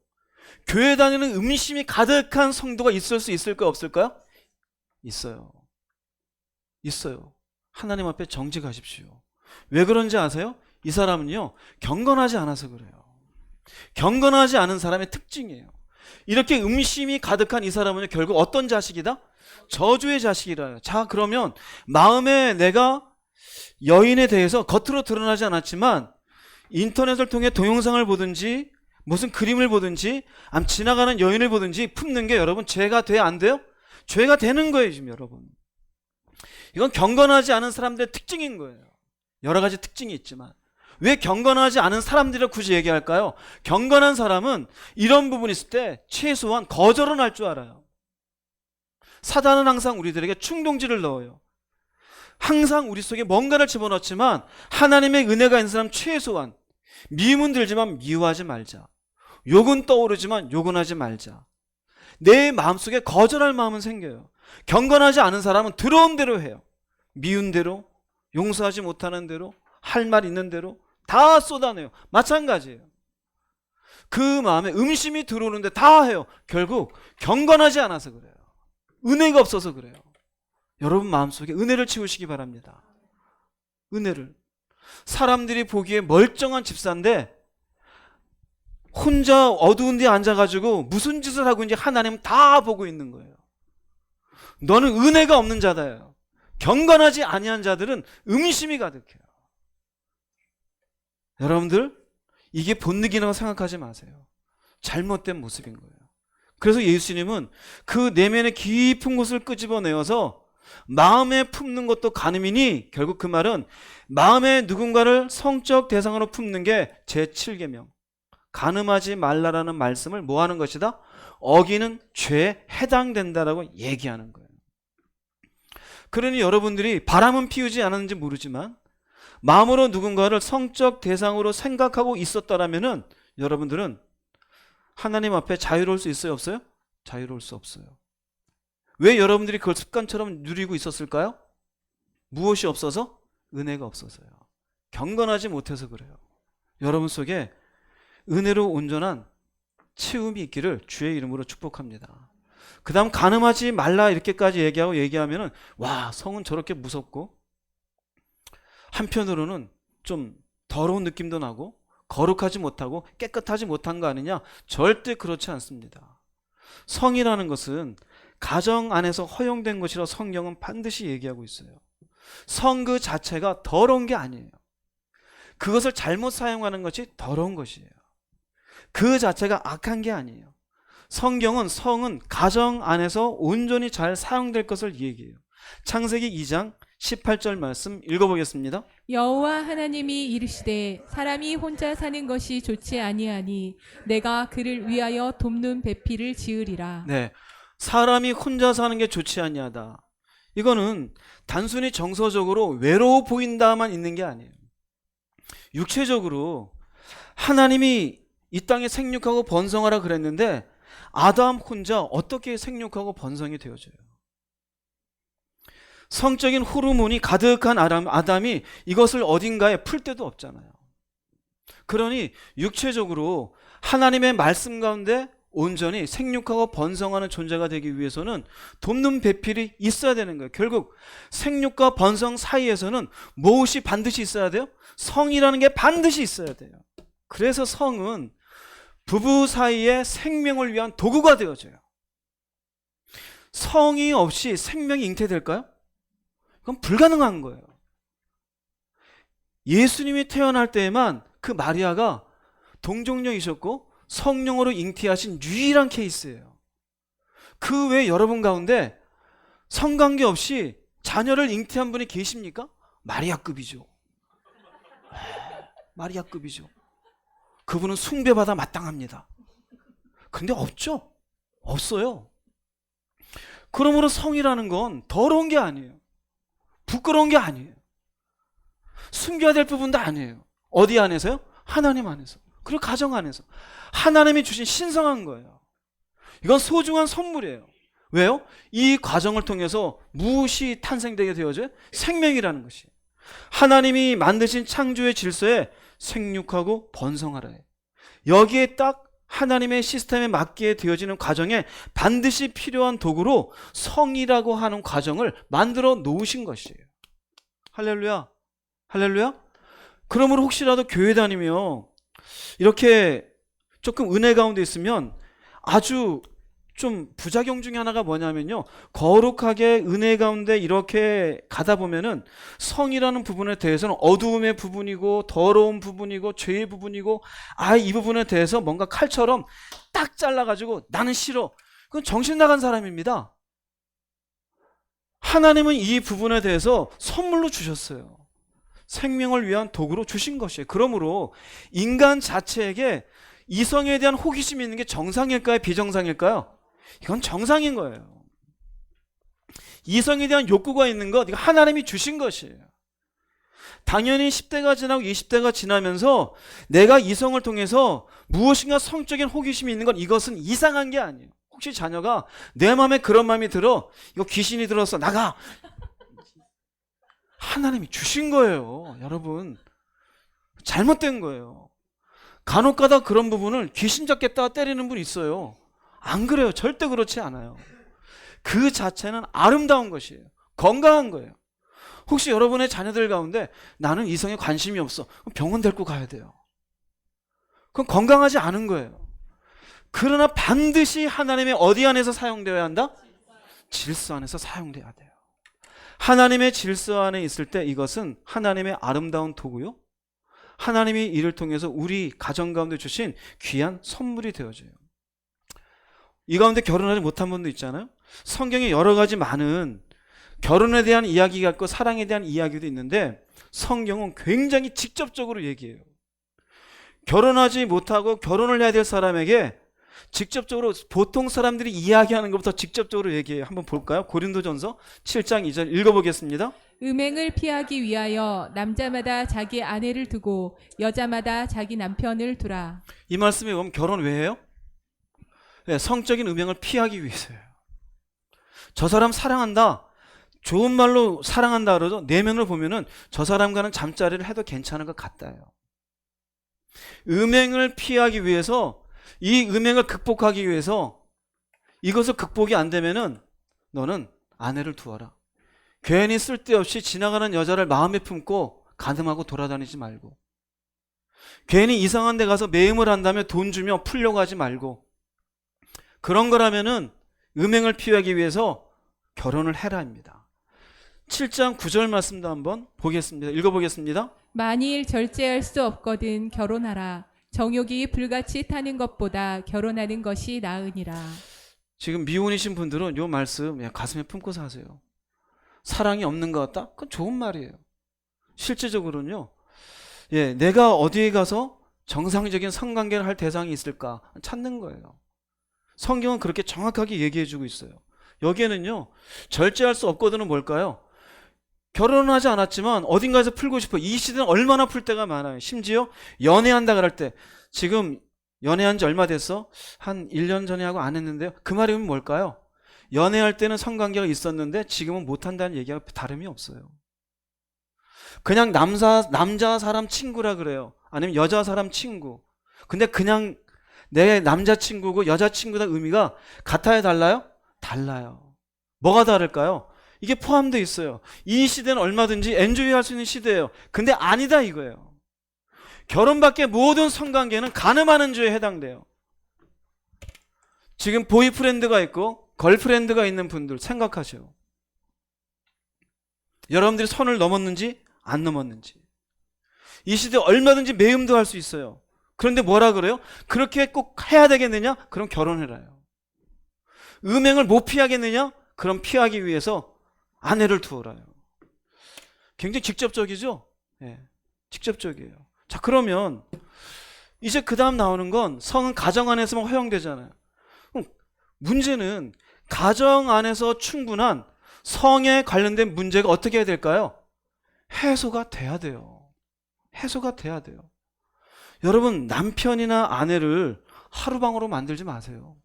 교회 다니는 음심이 가득한 성도가 있을 수 있을까요, 없을까요? 있어요. 있어요. 하나님 앞에 정직하십시오. 왜 그런지 아세요? 이 사람은요, 경건하지 않아서 그래요. 경건하지 않은 사람의 특징이에요. 이렇게 음심이 가득한 이 사람은요, 결국 어떤 자식이다? 저주의 자식이라요. 자, 그러면 마음에 내가 여인에 대해서 겉으로 드러나지 않았지만 인터넷을 통해 동영상을 보든지 무슨 그림을 보든지 지나가는 여인을 보든지 품는 게 여러분 죄가 돼야 안 돼요? 죄가 되는 거예요, 지금 여러분. 이건 경건하지 않은 사람들의 특징인 거예요. 여러 가지 특징이 있지만 왜 경건하지 않은 사람들을 굳이 얘기할까요? 경건한 사람은 이런 부분이 있을 때 최소한 거절은 할 줄 알아요. 사단은 항상 우리들에게 충동지를 넣어요. 항상 우리 속에 뭔가를 집어넣지만 하나님의 은혜가 있는 사람 최소한 미움은 들지만 미워하지 말자. 욕은 떠오르지만 욕은 하지 말자. 내 마음속에 거절할 마음은 생겨요. 경건하지 않은 사람은 들어온 대로 해요. 미운 대로, 용서하지 못하는 대로, 할 말 있는 대로 다 쏟아내요. 마찬가지예요. 그 마음에 음심이 들어오는데 다 해요. 결국 경건하지 않아서 그래요. 은혜가 없어서 그래요. 여러분 마음속에 은혜를 채우시기 바랍니다. 은혜를. 사람들이 보기에 멀쩡한 집사인데 혼자 어두운 데 앉아가지고 무슨 짓을 하고 있는지 하나님은 다 보고 있는 거예요. 너는 은혜가 없는 자다요. 경건하지 아니한 자들은 음심이 가득해요. 여러분들 이게 본능이라고 생각하지 마세요. 잘못된 모습인 거예요. 그래서 예수님은 그 내면의 깊은 곳을 끄집어내어서 마음에 품는 것도 간음이니 결국 그 말은 마음에 누군가를 성적 대상으로 품는 게 제7계명 간음하지 말라라는 말씀을 뭐 하는 것이다? 어기는 죄에 해당된다라고 얘기하는 거예요. 그러니 여러분들이 바람은 피우지 않았는지 모르지만 마음으로 누군가를 성적 대상으로 생각하고 있었다라면은 여러분들은 하나님 앞에 자유로울 수 있어요, 없어요? 자유로울 수 없어요. 왜 여러분들이 그걸 습관처럼 누리고 있었을까요? 무엇이 없어서? 은혜가 없어서요. 경건하지 못해서 그래요. 여러분 속에 은혜로 온전한 채움이 있기를 주의 이름으로 축복합니다. 그 다음 간음하지 말라 이렇게까지 얘기하면은 와, 성은 저렇게 무섭고 한편으로는 좀 더러운 느낌도 나고 거룩하지 못하고 깨끗하지 못한 거 아니냐? 절대 그렇지 않습니다. 성이라는 것은 가정 안에서 허용된 것이라 성경은 반드시 얘기하고 있어요. 성 그 자체가 더러운 게 아니에요. 그것을 잘못 사용하는 것이 더러운 것이에요. 그 자체가 악한 게 아니에요. 성경은 성은 가정 안에서 온전히 잘 사용될 것을 얘기해요. 창세기 2장 18절 말씀 읽어보겠습니다. 여호와 하나님이 이르시되 사람이 혼자 사는 것이 좋지 아니하니 내가 그를 위하여 돕는 배필을 지으리라. 네, 사람이 혼자 사는 게 좋지 아니하다. 이거는 단순히 정서적으로 외로워 보인다만 있는 게 아니에요. 육체적으로 하나님이 이 땅에 생육하고 번성하라 그랬는데 아담 혼자 어떻게 생육하고 번성이 되어져요? 성적인 호르몬이 가득한 아담이 이것을 어딘가에 풀 데도 없잖아요. 그러니 육체적으로 하나님의 말씀 가운데 온전히 생육하고 번성하는 존재가 되기 위해서는 돕는 배필이 있어야 되는 거예요. 결국 생육과 번성 사이에서는 무엇이 반드시 있어야 돼요? 성이라는 게 반드시 있어야 돼요. 그래서 성은 부부 사이의 생명을 위한 도구가 되어져요. 성이 없이 생명이 잉태될까요? 그건 불가능한 거예요. 예수님이 태어날 때에만 그 마리아가 동정녀이셨고 성령으로 잉태하신 유일한 케이스예요. 그 외에 여러분 가운데 성관계 없이 자녀를 잉태한 분이 계십니까? 마리아급이죠. 마리아급이죠. 그분은 숭배받아 마땅합니다. 근데 없죠. 없어요. 그러므로 성이라는 건 더러운 게 아니에요. 부끄러운 게 아니에요. 숨겨야 될 부분도 아니에요. 어디 안에서요? 하나님 안에서. 그리고 가정 안에서. 하나님이 주신 신성한 거예요. 이건 소중한 선물이에요. 왜요? 이 과정을 통해서 무엇이 탄생되게 되어져요? 생명이라는 것이. 하나님이 만드신 창조의 질서에 생육하고 번성하라 해요. 여기에 딱 하나님의 시스템에 맞게 되어지는 과정에 반드시 필요한 도구로 성이라고 하는 과정을 만들어 놓으신 것이에요. 할렐루야. 할렐루야. 그러므로 혹시라도 교회 다니며 이렇게 조금 은혜 가운데 있으면 아주 좀 부작용 중에 하나가 뭐냐면요, 거룩하게 은혜 가운데 이렇게 가다 보면은 성이라는 부분에 대해서는 어두움의 부분이고 더러운 부분이고 죄의 부분이고 이 부분에 대해서 뭔가 칼처럼 딱 잘라가지고 나는 싫어. 그건 정신 나간 사람입니다. 하나님은 이 부분에 대해서 선물로 주셨어요. 생명을 위한 도구로 주신 것이에요. 그러므로 인간 자체에게 이성에 대한 호기심이 있는 게 정상일까요? 비정상일까요? 이건 정상인 거예요. 이성에 대한 욕구가 있는 것, 이거 하나님이 주신 것이에요. 당연히 10대가 지나고 20대가 지나면서 내가 이성을 통해서 무엇인가 성적인 호기심이 있는 건 이것은 이상한 게 아니에요. 혹시 자녀가 내 마음에 그런 마음이 들어, 이거 귀신이 들었어, 나가. 하나님이 주신 거예요. 여러분, 잘못된 거예요. 간혹가다 그런 부분을 귀신 잡겠다 때리는 분 있어요. 안 그래요. 절대 그렇지 않아요. 그 자체는 아름다운 것이에요. 건강한 거예요. 혹시 여러분의 자녀들 가운데 나는 이성에 관심이 없어, 그럼 병원 데리고 가야 돼요. 그건 건강하지 않은 거예요. 그러나 반드시 하나님의 어디 안에서 사용되어야 한다? 질서 안에서 사용돼야 돼요. 하나님의 질서 안에 있을 때 이것은 하나님의 아름다운 도구요, 하나님이 이를 통해서 우리 가정 가운데 주신 귀한 선물이 되어져요. 이 가운데 결혼하지 못한 분도 있잖아요. 성경에 여러 가지 많은 결혼에 대한 이야기가 있고 사랑에 대한 이야기도 있는데 성경은 굉장히 직접적으로 얘기해요. 결혼하지 못하고 결혼을 해야 될 사람에게 직접적으로 보통 사람들이 이야기하는 것부터 직접적으로 얘기해요. 한번 볼까요? 고린도전서 7장 2절 읽어보겠습니다. 음행을 피하기 위하여 남자마다 자기 아내를 두고 여자마다 자기 남편을 두라. 이 말씀에 보면 결혼 왜 해요? 네, 성적인 음행을 피하기 위해서예요. 저 사람 사랑한다, 좋은 말로 사랑한다 그러죠. 내면을 보면은 저 사람과는 잠자리를 해도 괜찮은 것 같아요. 음행을 피하기 위해서, 이 음행을 극복하기 위해서 이것을 극복이 안 되면은 너는 아내를 두어라. 괜히 쓸데없이 지나가는 여자를 마음에 품고 가늠하고 돌아다니지 말고, 괜히 이상한 데 가서 매임을 한다며 돈 주며 풀려고 하지 말고, 그런 거라면은 음행을 피하기 위해서 결혼을 해라입니다. 7장 9절 말씀도 한번 보겠습니다. 읽어보겠습니다. 만일 절제할 수 없거든 결혼하라. 정욕이 불같이 타는 것보다 결혼하는 것이 나으니라. 지금 미혼이신 분들은 이 말씀 가슴에 품고 사세요. 사랑이 없는 것 같다? 그건 좋은 말이에요. 실제적으로는요, 내가 어디에 가서 정상적인 성관계를 할 대상이 있을까 찾는 거예요. 성경은 그렇게 정확하게 얘기해주고 있어요. 여기에는요, 절제할 수 없거든은 뭘까요? 결혼은 하지 않았지만 어딘가에서 풀고 싶어. 이 시대는 얼마나 풀 때가 많아요. 심지어 연애한다 그럴 때, 지금 연애한 지 얼마 됐어? 한 1년 전에 하고 안 했는데요. 그 말이 뭘까요? 연애할 때는 성관계가 있었는데 지금은 못한다는 얘기가 다름이 없어요. 그냥 남자 사람 친구라 그래요. 아니면 여자 사람 친구. 근데 그냥 내 남자친구고 여자친구다 의미가 같아요, 달라요? 달라요. 뭐가 다를까요? 이게 포함되어 있어요. 이 시대는 얼마든지 엔조이 할 수 있는 시대예요. 근데 아니다 이거예요. 결혼 밖에 모든 성관계는 간음하는 죄에 해당돼요. 지금 보이프렌드가 있고 걸프렌드가 있는 분들 생각하세요. 여러분들이 선을 넘었는지 안 넘었는지. 이 시대 얼마든지 매음도 할 수 있어요. 그런데 뭐라 그래요? 그렇게 꼭 해야 되겠느냐? 그럼 결혼해라요. 음행을 못 피하겠느냐? 그럼 피하기 위해서 아내를 두어라요. 굉장히 직접적이죠? 직접적이에요. 자, 그러면 이제 그 다음 나오는 건 성은 가정 안에서만 허용되잖아요. 그럼 문제는 가정 안에서 충분한 성에 관련된 문제가 어떻게 해야 될까요? 해소가 돼야 돼요. 해소가 돼야 돼요. 여러분, 남편이나 아내를 하루방으로 만들지 마세요.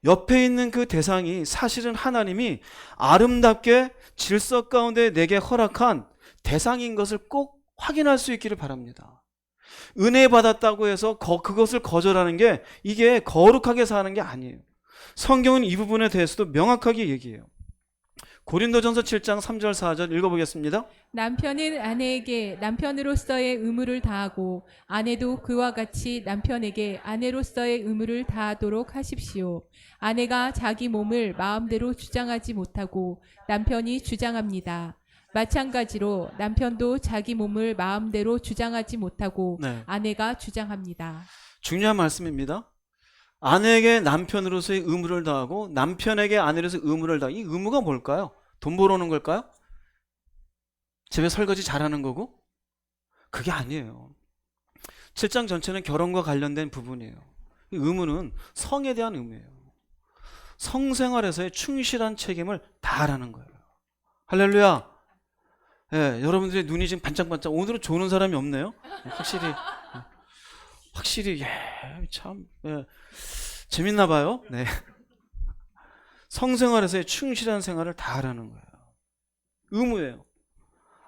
옆에 있는 그 대상이 사실은 하나님이 아름답게 질서 가운데 내게 허락한 대상인 것을 꼭 확인할 수 있기를 바랍니다. 은혜 받았다고 해서 그것을 거절하는 게 이게 거룩하게 사는 게 아니에요. 성경은 이 부분에 대해서도 명확하게 얘기해요. 고린도전서 7장 3절 4절 읽어보겠습니다. 남편은 아내에게 남편으로서의 의무를 다하고 아내도 그와 같이 남편에게 아내로서의 의무를 다하도록 하십시오. 아내가 자기 몸을 마음대로 주장하지 못하고 남편이 주장합니다. 마찬가지로 남편도 자기 몸을 마음대로 주장하지 못하고 네. 아내가 주장합니다. 중요한 말씀입니다. 아내에게 남편으로서의 의무를 다하고 남편에게 아내로서의 의무를 다하고, 이 의무가 뭘까요? 돈 벌어오는 걸까요? 집에 설거지 잘하는 거고? 그게 아니에요. 7장 전체는 결혼과 관련된 부분이에요. 이 의무는 성에 대한 의무예요. 성생활에서의 충실한 책임을 다하라는 거예요. 할렐루야. 예, 여러분들의 눈이 지금 반짝반짝. 오늘은 조는 사람이 없네요. 확실히 참 재밌나 봐요. 네. 성생활에서의 충실한 생활을 다하라는 거예요. 의무예요.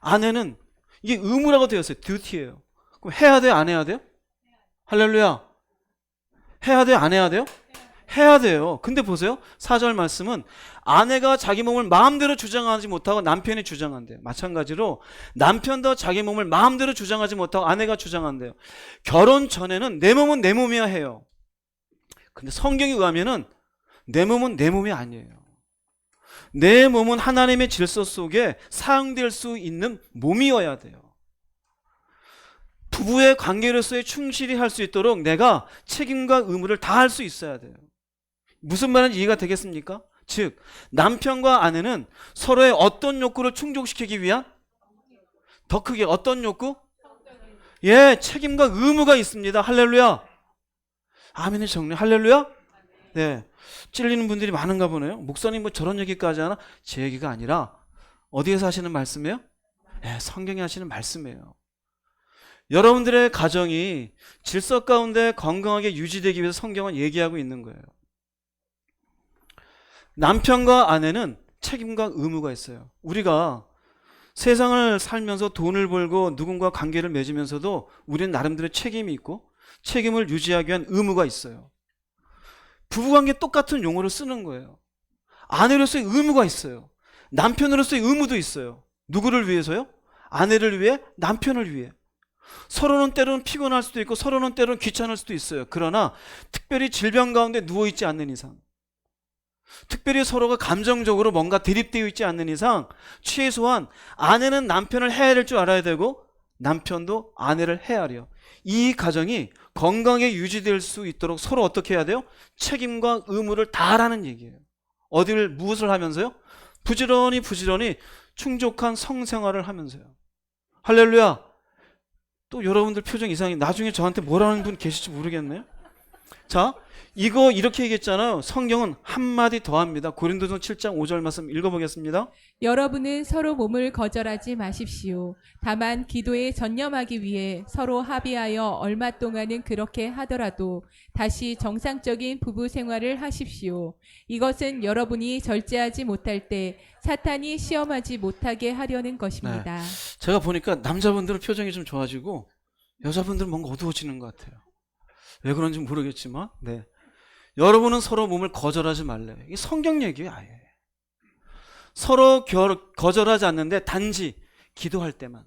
아내는 이게 의무라고 되어 있어요. 듀티예요. 그럼 해야 돼요? 안 해야 돼요? 할렐루야. 해야 돼요? 안 해야 돼요? 해야 돼요. 근데 보세요. 4절 말씀은 아내가 자기 몸을 마음대로 주장하지 못하고 남편이 주장한대요. 마찬가지로 남편도 자기 몸을 마음대로 주장하지 못하고 아내가 주장한대요. 결혼 전에는 내 몸은 내 몸이야 해요. 근데 성경에 의하면은 내 몸은 내 몸이 아니에요. 내 몸은 하나님의 질서 속에 사용될 수 있는 몸이어야 돼요. 부부의 관계로서의 충실히 할 수 있도록 내가 책임과 의무를 다할 수 있어야 돼요. 무슨 말인지 이해가 되겠습니까? 즉, 남편과 아내는 서로의 어떤 욕구를 충족시키기 위한 더 크게 어떤 욕구? 예, 책임과 의무가 있습니다. 할렐루야. 아멘의 정리. 할렐루야. 네, 찔리는 분들이 많은가 보네요. 목사님 뭐 저런 얘기까지 하나? 제 얘기가 아니라 어디에서 하시는 말씀이에요? 네, 성경에 하시는 말씀이에요. 여러분들의 가정이 질서 가운데 건강하게 유지되기 위해서 성경은 얘기하고 있는 거예요. 남편과 아내는 책임과 의무가 있어요. 우리가 세상을 살면서 돈을 벌고 누군가 관계를 맺으면서도 우리는 나름대로 책임이 있고 책임을 유지하기 위한 의무가 있어요. 부부관계 똑같은 용어를 쓰는 거예요. 아내로서의 의무가 있어요. 남편으로서의 의무도 있어요. 누구를 위해서요? 아내를 위해, 남편을 위해. 서로는 때로는 피곤할 수도 있고 서로는 때로는 귀찮을 수도 있어요. 그러나 특별히 질병 가운데 누워있지 않는 이상, 특별히 서로가 감정적으로 뭔가 대립되어 있지 않는 이상 최소한 아내는 남편을 헤아릴 줄 알아야 되고 남편도 아내를 헤아려. 이 가정이 건강하게 유지될 수 있도록 서로 어떻게 해야 돼요? 책임과 의무를 다하라는 얘기예요. 무엇을 하면서요? 부지런히 충족한 성생활을 하면서요. 할렐루야. 또 여러분들 표정 이상해. 나중에 저한테 뭐라는 분 계실지 모르겠네요. 자, 이거 이렇게 얘기했잖아요. 성경은 한마디 더 합니다. 고린도전 7장 5절 말씀 읽어보겠습니다. 여러분은 서로 몸을 거절하지 마십시오. 다만 기도에 전념하기 위해 서로 합의하여 얼마 동안은 그렇게 하더라도 다시 정상적인 부부 생활을 하십시오. 이것은 여러분이 절제하지 못할 때 사탄이 시험하지 못하게 하려는 것입니다. 제가 보니까 남자분들은 표정이 좀 좋아지고 여자분들은 뭔가 어두워지는 것 같아요. 왜 그런지 모르겠지만, 네. 여러분은 서로 몸을 거절하지 말래요. 이게 성경 얘기예요, 아예. 서로 거절하지 않는데 단지 기도할 때만.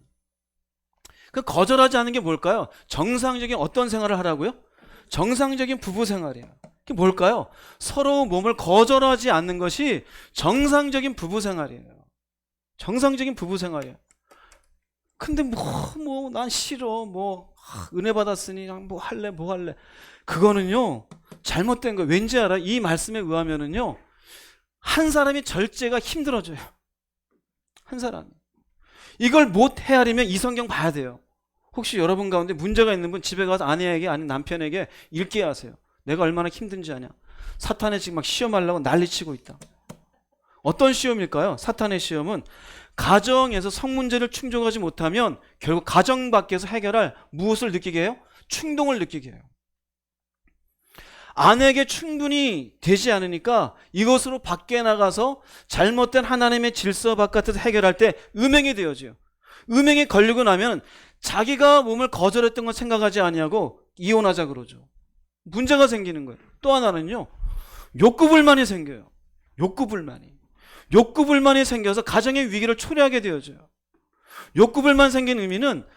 그 거절하지 않는 게 뭘까요? 정상적인 어떤 생활을 하라고요? 정상적인 부부 생활이에요. 그게 뭘까요? 서로 몸을 거절하지 않는 것이 정상적인 부부 생활이에요. 정상적인 부부 생활이에요. 근데 난 싫어. 은혜 받았으니 뭐 할래. 그거는요, 잘못된 거예요. 왠지 알아? 이 말씀에 의하면은요, 한 사람이 절제가 힘들어져요. 한 사람이. 이걸 못 헤아리면 이 성경 봐야 돼요. 혹시 여러분 가운데 문제가 있는 분 집에 가서 아내에게 아니 남편에게 읽게 하세요. 내가 얼마나 힘든지 아냐. 사탄이 지금 막 시험하려고 난리치고 있다. 어떤 시험일까요? 사탄의 시험은 가정에서 성문제를 충족하지 못하면 결국 가정 밖에서 해결할 무엇을 느끼게 해요? 충동을 느끼게 해요. 아내에게 충분히 되지 않으니까 이것으로 밖에 나가서 잘못된 하나님의 질서 바깥에서 해결할 때 음행이 되어져요. 음행에 걸리고 나면 자기가 몸을 거절했던 걸 생각하지 아니하고 이혼하자 그러죠. 문제가 생기는 거예요. 또 하나는요, 욕구불만이 생겨요. 욕구불만이 생겨서 가정의 위기를 초래하게 되어져요. 욕구불만 생긴 의미는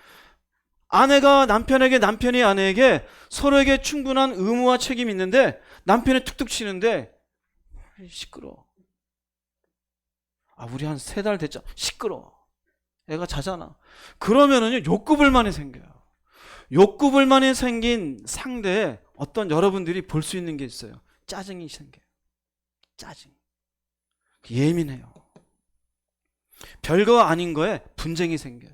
아내가 남편에게, 남편이 아내에게 서로에게 충분한 의무와 책임이 있는데 남편이 툭툭 치는데 시끄러워. 우리 한 3달 됐잖아. 시끄러워. 애가 자잖아. 그러면은요, 욕구불만이 생겨요. 욕구불만이 생긴 상대에 어떤 여러분들이 볼 수 있는 게 있어요. 짜증이 생겨요. 짜증. 예민해요. 별거 아닌 거에 분쟁이 생겨요.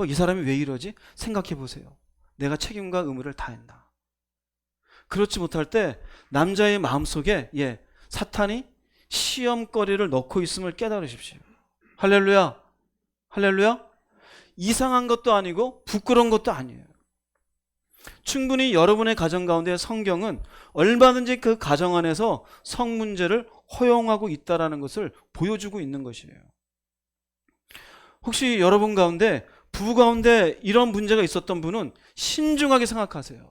이 사람이 왜 이러지? 생각해 보세요. 내가 책임과 의무를 다했나? 그렇지 못할 때 남자의 마음속에 사탄이 시험거리를 넣고 있음을 깨달으십시오. 할렐루야. 할렐루야. 이상한 것도 아니고 부끄러운 것도 아니에요. 충분히 여러분의 가정 가운데 성경은 얼마든지 그 가정 안에서 성문제를 허용하고 있다는 것을 보여주고 있는 것이에요. 혹시 여러분 가운데 부부 가운데 이런 문제가 있었던 분은 신중하게 생각하세요.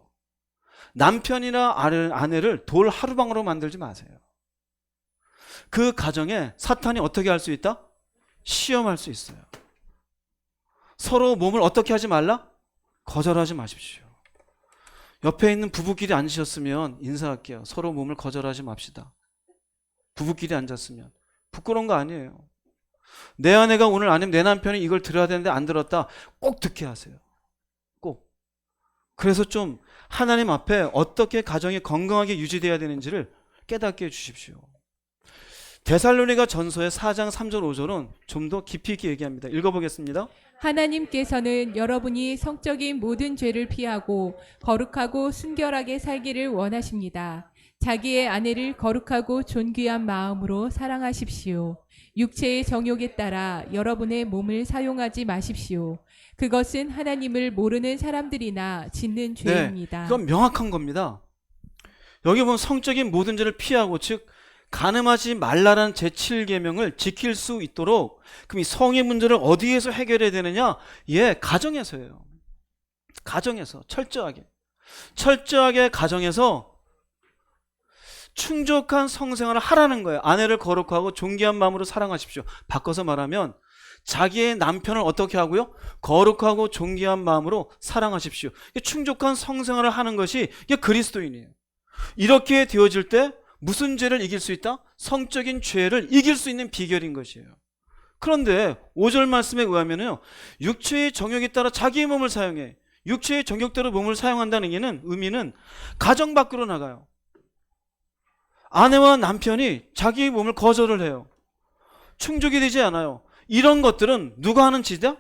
남편이나 아내를 돌 하루방으로 만들지 마세요. 그 가정에 사탄이 어떻게 할 수 있다? 시험할 수 있어요. 서로 몸을 어떻게 하지 말라? 거절하지 마십시오. 옆에 있는 부부끼리 앉으셨으면 인사할게요. 서로 몸을 거절하지 맙시다. 부부끼리 앉았으면. 부끄러운 거 아니에요. 내 아내가 오늘 아니면 내 남편이 이걸 들어야 되는데 안 들었다. 꼭 듣게 하세요. 꼭. 그래서 좀 하나님 앞에 어떻게 가정이 건강하게 유지되어야 되는지를 깨닫게 해주십시오. 데살로니가 전서의 4장 3절 5절은 좀 더 깊이 있게 얘기합니다. 읽어보겠습니다. 하나님께서는 여러분이 성적인 모든 죄를 피하고 거룩하고 순결하게 살기를 원하십니다. 자기의 아내를 거룩하고 존귀한 마음으로 사랑하십시오. 육체의 정욕에 따라 여러분의 몸을 사용하지 마십시오. 그것은 하나님을 모르는 사람들이나 짓는 죄입니다. 그건 명확한 겁니다. 여기 보면 성적인 모든 죄를 피하고, 즉 간음하지 말라라는 제7계명을 지킬 수 있도록, 그럼 이 성의 문제를 어디에서 해결해야 되느냐? 가정에서예요. 가정에서 철저하게 가정에서 충족한 성생활을 하라는 거예요. 아내를 거룩하고 존귀한 마음으로 사랑하십시오. 바꿔서 말하면 자기의 남편을 어떻게 하고요? 거룩하고 존귀한 마음으로 사랑하십시오. 충족한 성생활을 하는 것이 이게 그리스도인이에요. 이렇게 되어질 때 무슨 죄를 이길 수 있다? 성적인 죄를 이길 수 있는 비결인 것이에요. 그런데 5절 말씀에 의하면요, 육체의 정욕에 따라 자기의 몸을 사용해. 육체의 정욕대로 몸을 사용한다는 의미는 가정 밖으로 나가요. 아내와 남편이 자기의 몸을 거절을 해요. 충족이 되지 않아요. 이런 것들은 누가 하는 짓이다?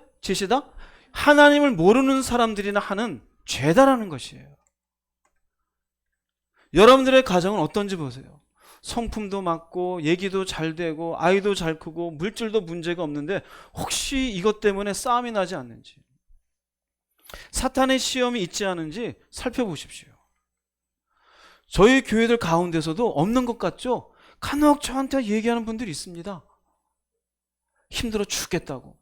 하나님을 모르는 사람들이나 하는 죄다라는 것이에요. 여러분들의 가정은 어떤지 보세요. 성품도 맞고 얘기도 잘 되고 아이도 잘 크고 물질도 문제가 없는데 혹시 이것 때문에 싸움이 나지 않는지, 사탄의 시험이 있지 않은지 살펴보십시오. 저희 교회들 가운데서도 없는 것 같죠? 간혹 저한테 얘기하는 분들이 있습니다. 힘들어 죽겠다고.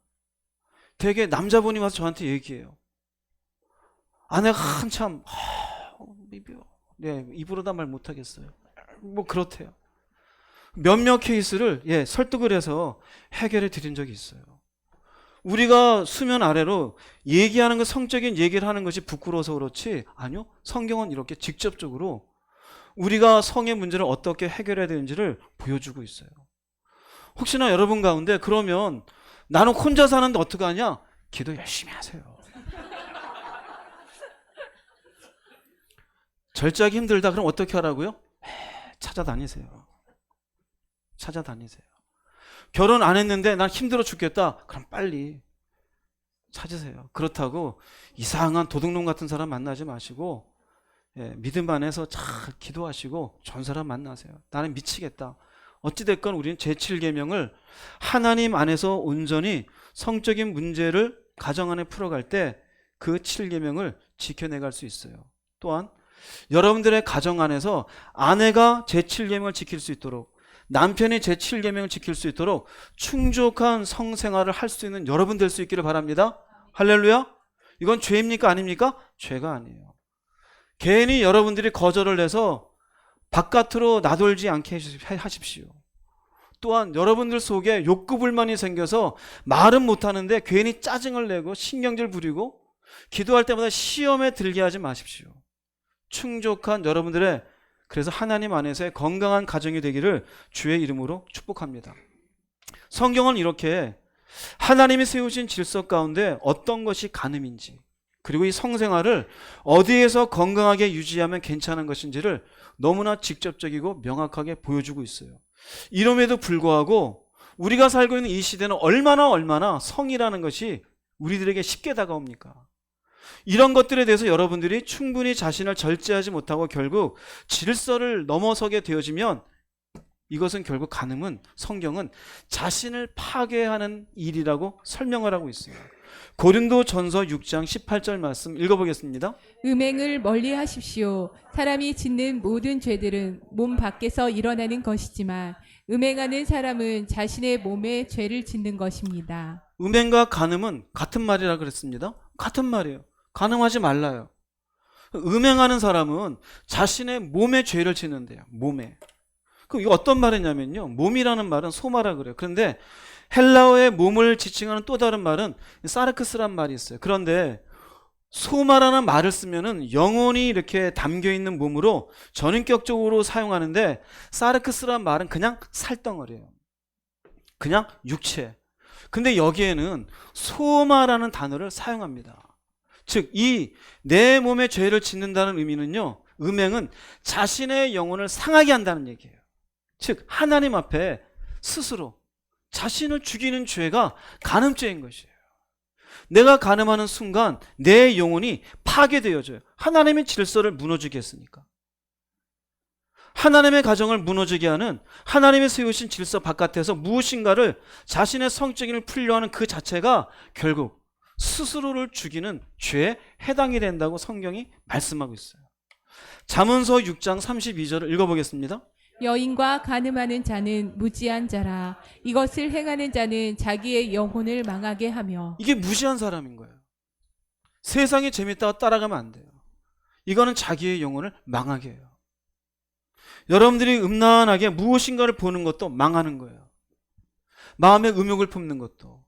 되게 남자분이 와서 저한테 얘기해요. 아내가 한참 입으로 다 말 못하겠어요. 그렇대요. 몇몇 케이스를 설득을 해서 해결해 드린 적이 있어요. 우리가 수면 아래로 얘기하는 것, 성적인 얘기를 하는 것이 부끄러워서 그렇지, 아니요, 성경은 이렇게 직접적으로 우리가 성의 문제를 어떻게 해결해야 되는지를 보여주고 있어요. 혹시나 여러분 가운데 그러면 나는 혼자 사는데 어떡하냐? 기도 열심히 하세요. 절제하기 힘들다 그럼 어떻게 하라고요? 찾아다니세요. 결혼 안 했는데 난 힘들어 죽겠다. 그럼 빨리 찾으세요. 그렇다고 이상한 도둑놈 같은 사람 만나지 마시고 믿음 안에서 잘 기도하시고 좋은 사람 만나세요. 나는 미치겠다. 어찌됐건 우리는 제7계명을 하나님 안에서 온전히 성적인 문제를 가정 안에 풀어갈 때 그 7계명을 지켜내갈 수 있어요. 또한 여러분들의 가정 안에서 아내가 제7계명을 지킬 수 있도록, 남편이 제7계명을 지킬 수 있도록 충족한 성생활을 할 수 있는 여러분 될 수 있기를 바랍니다. 할렐루야. 이건 죄입니까 아닙니까? 죄가 아니에요. 괜히 여러분들이 거절을 해서 바깥으로 나돌지 않게 하십시오. 또한 여러분들 속에 욕구 불만이 생겨서 말은 못하는데 괜히 짜증을 내고 신경질 부리고 기도할 때마다 시험에 들게 하지 마십시오. 충족한 여러분들의, 그래서 하나님 안에서의 건강한 가정이 되기를 주의 이름으로 축복합니다. 성경은 이렇게 하나님이 세우신 질서 가운데 어떤 것이 간음인지, 그리고 이 성생활을 어디에서 건강하게 유지하면 괜찮은 것인지를 너무나 직접적이고 명확하게 보여주고 있어요. 이럼에도 불구하고 우리가 살고 있는 이 시대는 얼마나 성이라는 것이 우리들에게 쉽게 다가옵니까? 이런 것들에 대해서 여러분들이 충분히 자신을 절제하지 못하고 결국 질서를 넘어서게 되어지면 이것은 결국 간음은, 성경은 자신을 파괴하는 일이라고 설명을 하고 있어요. 고린도전서 6장 18절 말씀 읽어보겠습니다. 음행을 멀리 하십시오. 사람이 짓는 모든 죄들은 몸 밖에서 일어나는 것이지만 음행하는 사람은 자신의 몸에 죄를 짓는 것입니다. 음행과 간음은 같은 말이라 그랬습니다. 같은 말이에요. 간음하지 말라요. 음행하는 사람은 자신의 몸에 죄를 짓는데요. 몸에. 그럼 이거 어떤 말이냐면요, 몸이라는 말은 소마라 그래요. 그런데 헬라어의 몸을 지칭하는 또 다른 말은 사르크스란 말이 있어요. 그런데 소마라는 말을 쓰면은 영혼이 이렇게 담겨 있는 몸으로 전인격적으로 사용하는데, 사르크스란 말은 그냥 살덩어리예요. 그냥 육체. 근데 여기에는 소마라는 단어를 사용합니다. 즉, 이 내 몸에 죄를 짓는다는 의미는요, 음행은 자신의 영혼을 상하게 한다는 얘기예요. 즉, 하나님 앞에 스스로 자신을 죽이는 죄가 간음죄인 것이에요. 내가 간음하는 순간 내 영혼이 파괴되어져요. 하나님의 질서를 무너지게 했으니까. 하나님의 가정을 무너지게 하는, 하나님의 세우신 질서 바깥에서 무엇인가를 자신의 성적인을 풀려 하는 그 자체가 결국 스스로를 죽이는 죄에 해당이 된다고 성경이 말씀하고 있어요. 잠언서 6장 32절을 읽어보겠습니다. 여인과 간음하는 자는 무지한 자라. 이것을 행하는 자는 자기의 영혼을 망하게 하며. 이게 무지한 사람인 거예요. 세상이 재밌다고 따라가면 안 돼요. 이거는 자기의 영혼을 망하게 해요. 여러분들이 음란하게 무엇인가를 보는 것도 망하는 거예요. 마음에 음욕을 품는 것도.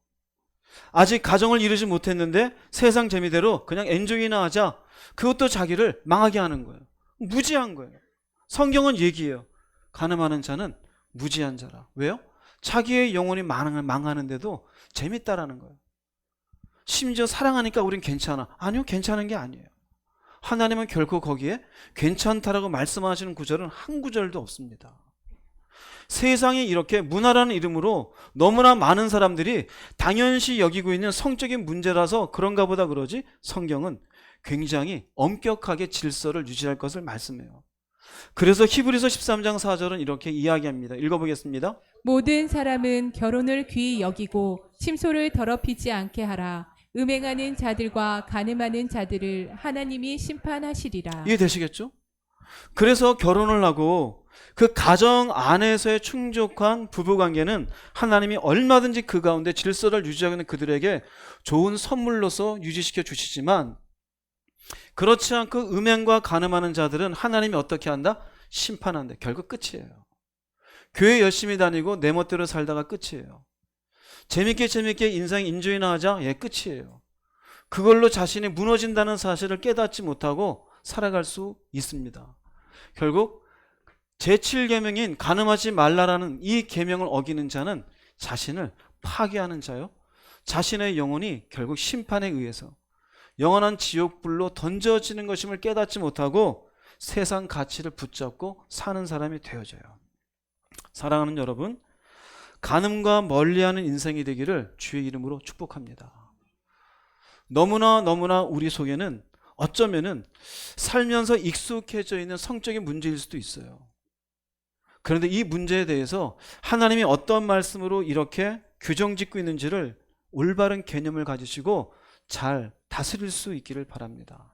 아직 가정을 이루지 못했는데 세상 재미대로 그냥 엔조이나 하자, 그것도 자기를 망하게 하는 거예요. 무지한 거예요. 성경은 얘기해요. 간음하는 자는 무지한 자라. 왜요? 자기의 영혼이 망하는데도 재밌다라는 거예요. 심지어 사랑하니까 우린 괜찮아. 아니요, 괜찮은 게 아니에요. 하나님은 결코 거기에 괜찮다라고 말씀하시는 구절은 한 구절도 없습니다. 세상에 이렇게 문화라는 이름으로 너무나 많은 사람들이 당연시 여기고 있는 성적인 문제라서 그런가 보다 그러지, 성경은 굉장히 엄격하게 질서를 유지할 것을 말씀해요. 그래서 히브리서 13장 4절은 이렇게 이야기합니다. 읽어보겠습니다. 모든 사람은 결혼을 귀히 여기고 침소를 더럽히지 않게 하라. 음행하는 자들과 간음하는 자들을 하나님이 심판하시리라. 이해되시겠죠? 그래서 결혼을 하고 그 가정 안에서의 충족한 부부관계는 하나님이 얼마든지 그 가운데 질서를 유지하고 있는 그들에게 좋은 선물로서 유지시켜 주시지만, 그렇지 않고 음행과 간음하는 자들은 하나님이 어떻게 한다? 심판한다. 결국 끝이에요. 교회 열심히 다니고 내 멋대로 살다가 끝이에요. 재밌게 인생 인조이나 하자? 예, 끝이에요. 그걸로 자신이 무너진다는 사실을 깨닫지 못하고 살아갈 수 있습니다. 결국 제7계명인 간음하지 말라라는 이 계명을 어기는 자는 자신을 파괴하는 자요, 자신의 영혼이 결국 심판에 의해서 영원한 지옥불로 던져지는 것임을 깨닫지 못하고 세상 가치를 붙잡고 사는 사람이 되어져요. 사랑하는 여러분, 간음과 멀리하는 인생이 되기를 주의 이름으로 축복합니다. 너무나 우리 속에는 어쩌면은 살면서 익숙해져 있는 성적인 문제일 수도 있어요. 그런데 이 문제에 대해서 하나님이 어떤 말씀으로 이렇게 규정 짓고 있는지를 올바른 개념을 가지시고 잘 다스릴 수 있기를 바랍니다.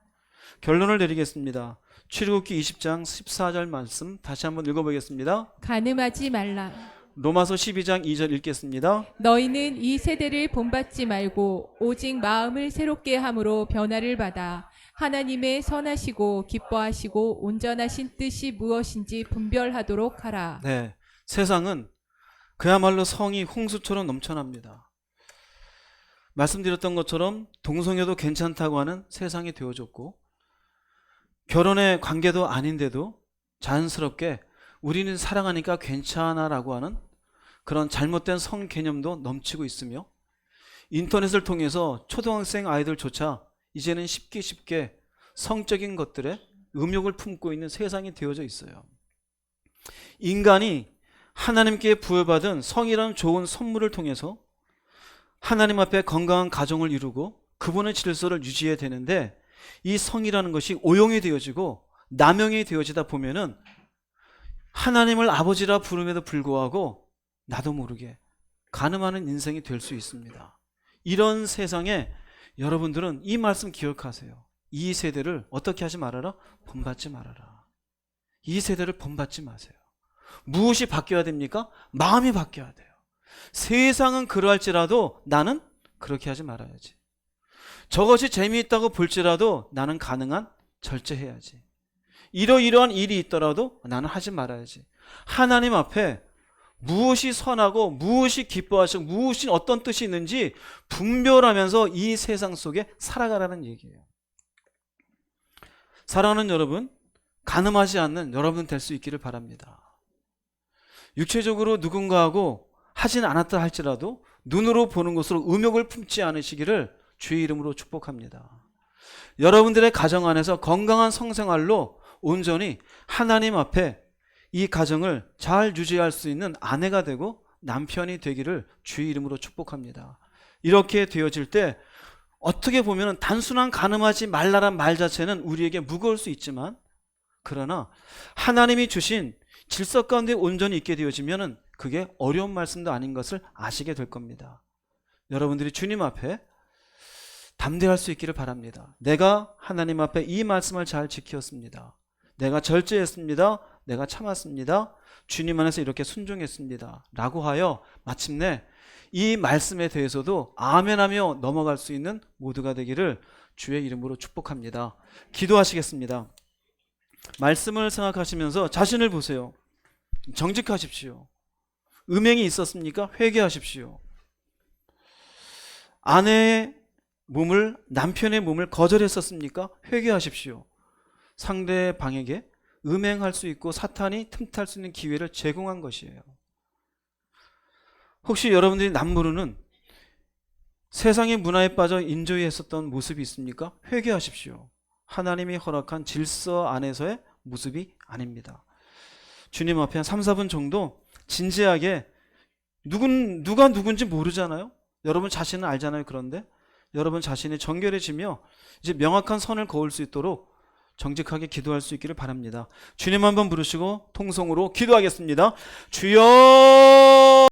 결론을 내리겠습니다. 출애굽기 20장 14절 말씀 다시 한번 읽어보겠습니다. 간음하지 말라. 로마서 12장 2절 읽겠습니다. 너희는 이 세대를 본받지 말고 오직 마음을 새롭게 함으로 변화를 받아 하나님의 선하시고 기뻐하시고 온전하신 뜻이 무엇인지 분별하도록 하라. 네, 세상은 그야말로 성이 홍수처럼 넘쳐납니다. 말씀드렸던 것처럼 동성애도 괜찮다고 하는 세상이 되어졌고 결혼의 관계도 아닌데도 자연스럽게 우리는 사랑하니까 괜찮아라고 하는 그런 잘못된 성 개념도 넘치고 있으며 인터넷을 통해서 초등학생 아이들조차 이제는 쉽게 성적인 것들에 음욕을 품고 있는 세상이 되어져 있어요. 인간이 하나님께 부여받은 성이라는 좋은 선물을 통해서 하나님 앞에 건강한 가정을 이루고 그분의 질서를 유지해야 되는데 이 성이라는 것이 오용이 되어지고 남용이 되어지다 보면은 하나님을 아버지라 부름에도 불구하고 나도 모르게 간음하는 인생이 될 수 있습니다. 이런 세상에 여러분들은 이 말씀 기억하세요. 이 세대를 어떻게 하지 말아라? 본받지 말아라. 이 세대를 본받지 마세요. 무엇이 바뀌어야 됩니까? 마음이 바뀌어야 돼요. 세상은 그러할지라도 나는 그렇게 하지 말아야지. 저것이 재미있다고 볼지라도 나는 가능한 절제해야지. 이러이러한 일이 있더라도 나는 하지 말아야지. 하나님 앞에 무엇이 선하고 무엇이 기뻐하시고 무엇이 어떤 뜻이 있는지 분별하면서 이 세상 속에 살아가라는 얘기예요. 사랑하는 여러분, 간음하지 않는 여러분 될 수 있기를 바랍니다. 육체적으로 누군가하고 하진 않았다 할지라도 눈으로 보는 것으로 음욕을 품지 않으시기를 주의 이름으로 축복합니다. 여러분들의 가정 안에서 건강한 성생활로 온전히 하나님 앞에 이 가정을 잘 유지할 수 있는 아내가 되고 남편이 되기를 주의 이름으로 축복합니다. 이렇게 되어질 때 어떻게 보면 단순한 간음하지 말라란 말 자체는 우리에게 무거울 수 있지만 그러나 하나님이 주신 질서 가운데 온전히 있게 되어지면 그게 어려운 말씀도 아닌 것을 아시게 될 겁니다. 여러분들이 주님 앞에 담대할 수 있기를 바랍니다. 내가 하나님 앞에 이 말씀을 잘 지켰습니다. 내가 절제했습니다. 내가 참았습니다. 주님 안에서 이렇게 순종했습니다. 라고 하여 마침내 이 말씀에 대해서도 아멘하며 넘어갈 수 있는 모두가 되기를 주의 이름으로 축복합니다. 기도하시겠습니다. 말씀을 생각하시면서 자신을 보세요. 정직하십시오. 음행이 있었습니까? 회개하십시오. 아내의 몸을, 남편의 몸을 거절했었습니까? 회개하십시오. 상대방에게 음행할 수 있고 사탄이 틈탈 수 있는 기회를 제공한 것이에요. 혹시 여러분들이 남모르는 세상의 문화에 빠져 인조했었던 모습이 있습니까? 회개하십시오. 하나님이 허락한 질서 안에서의 모습이 아닙니다. 주님 앞에 한 3, 4분 정도 진지하게 누가 누군지 모르잖아요. 여러분 자신은 알잖아요. 그런데 여러분 자신이 정결해지며 이제 명확한 선을 그을 수 있도록 정직하게 기도할 수 있기를 바랍니다. 주님 한번 부르시고 통성으로 기도하겠습니다. 주여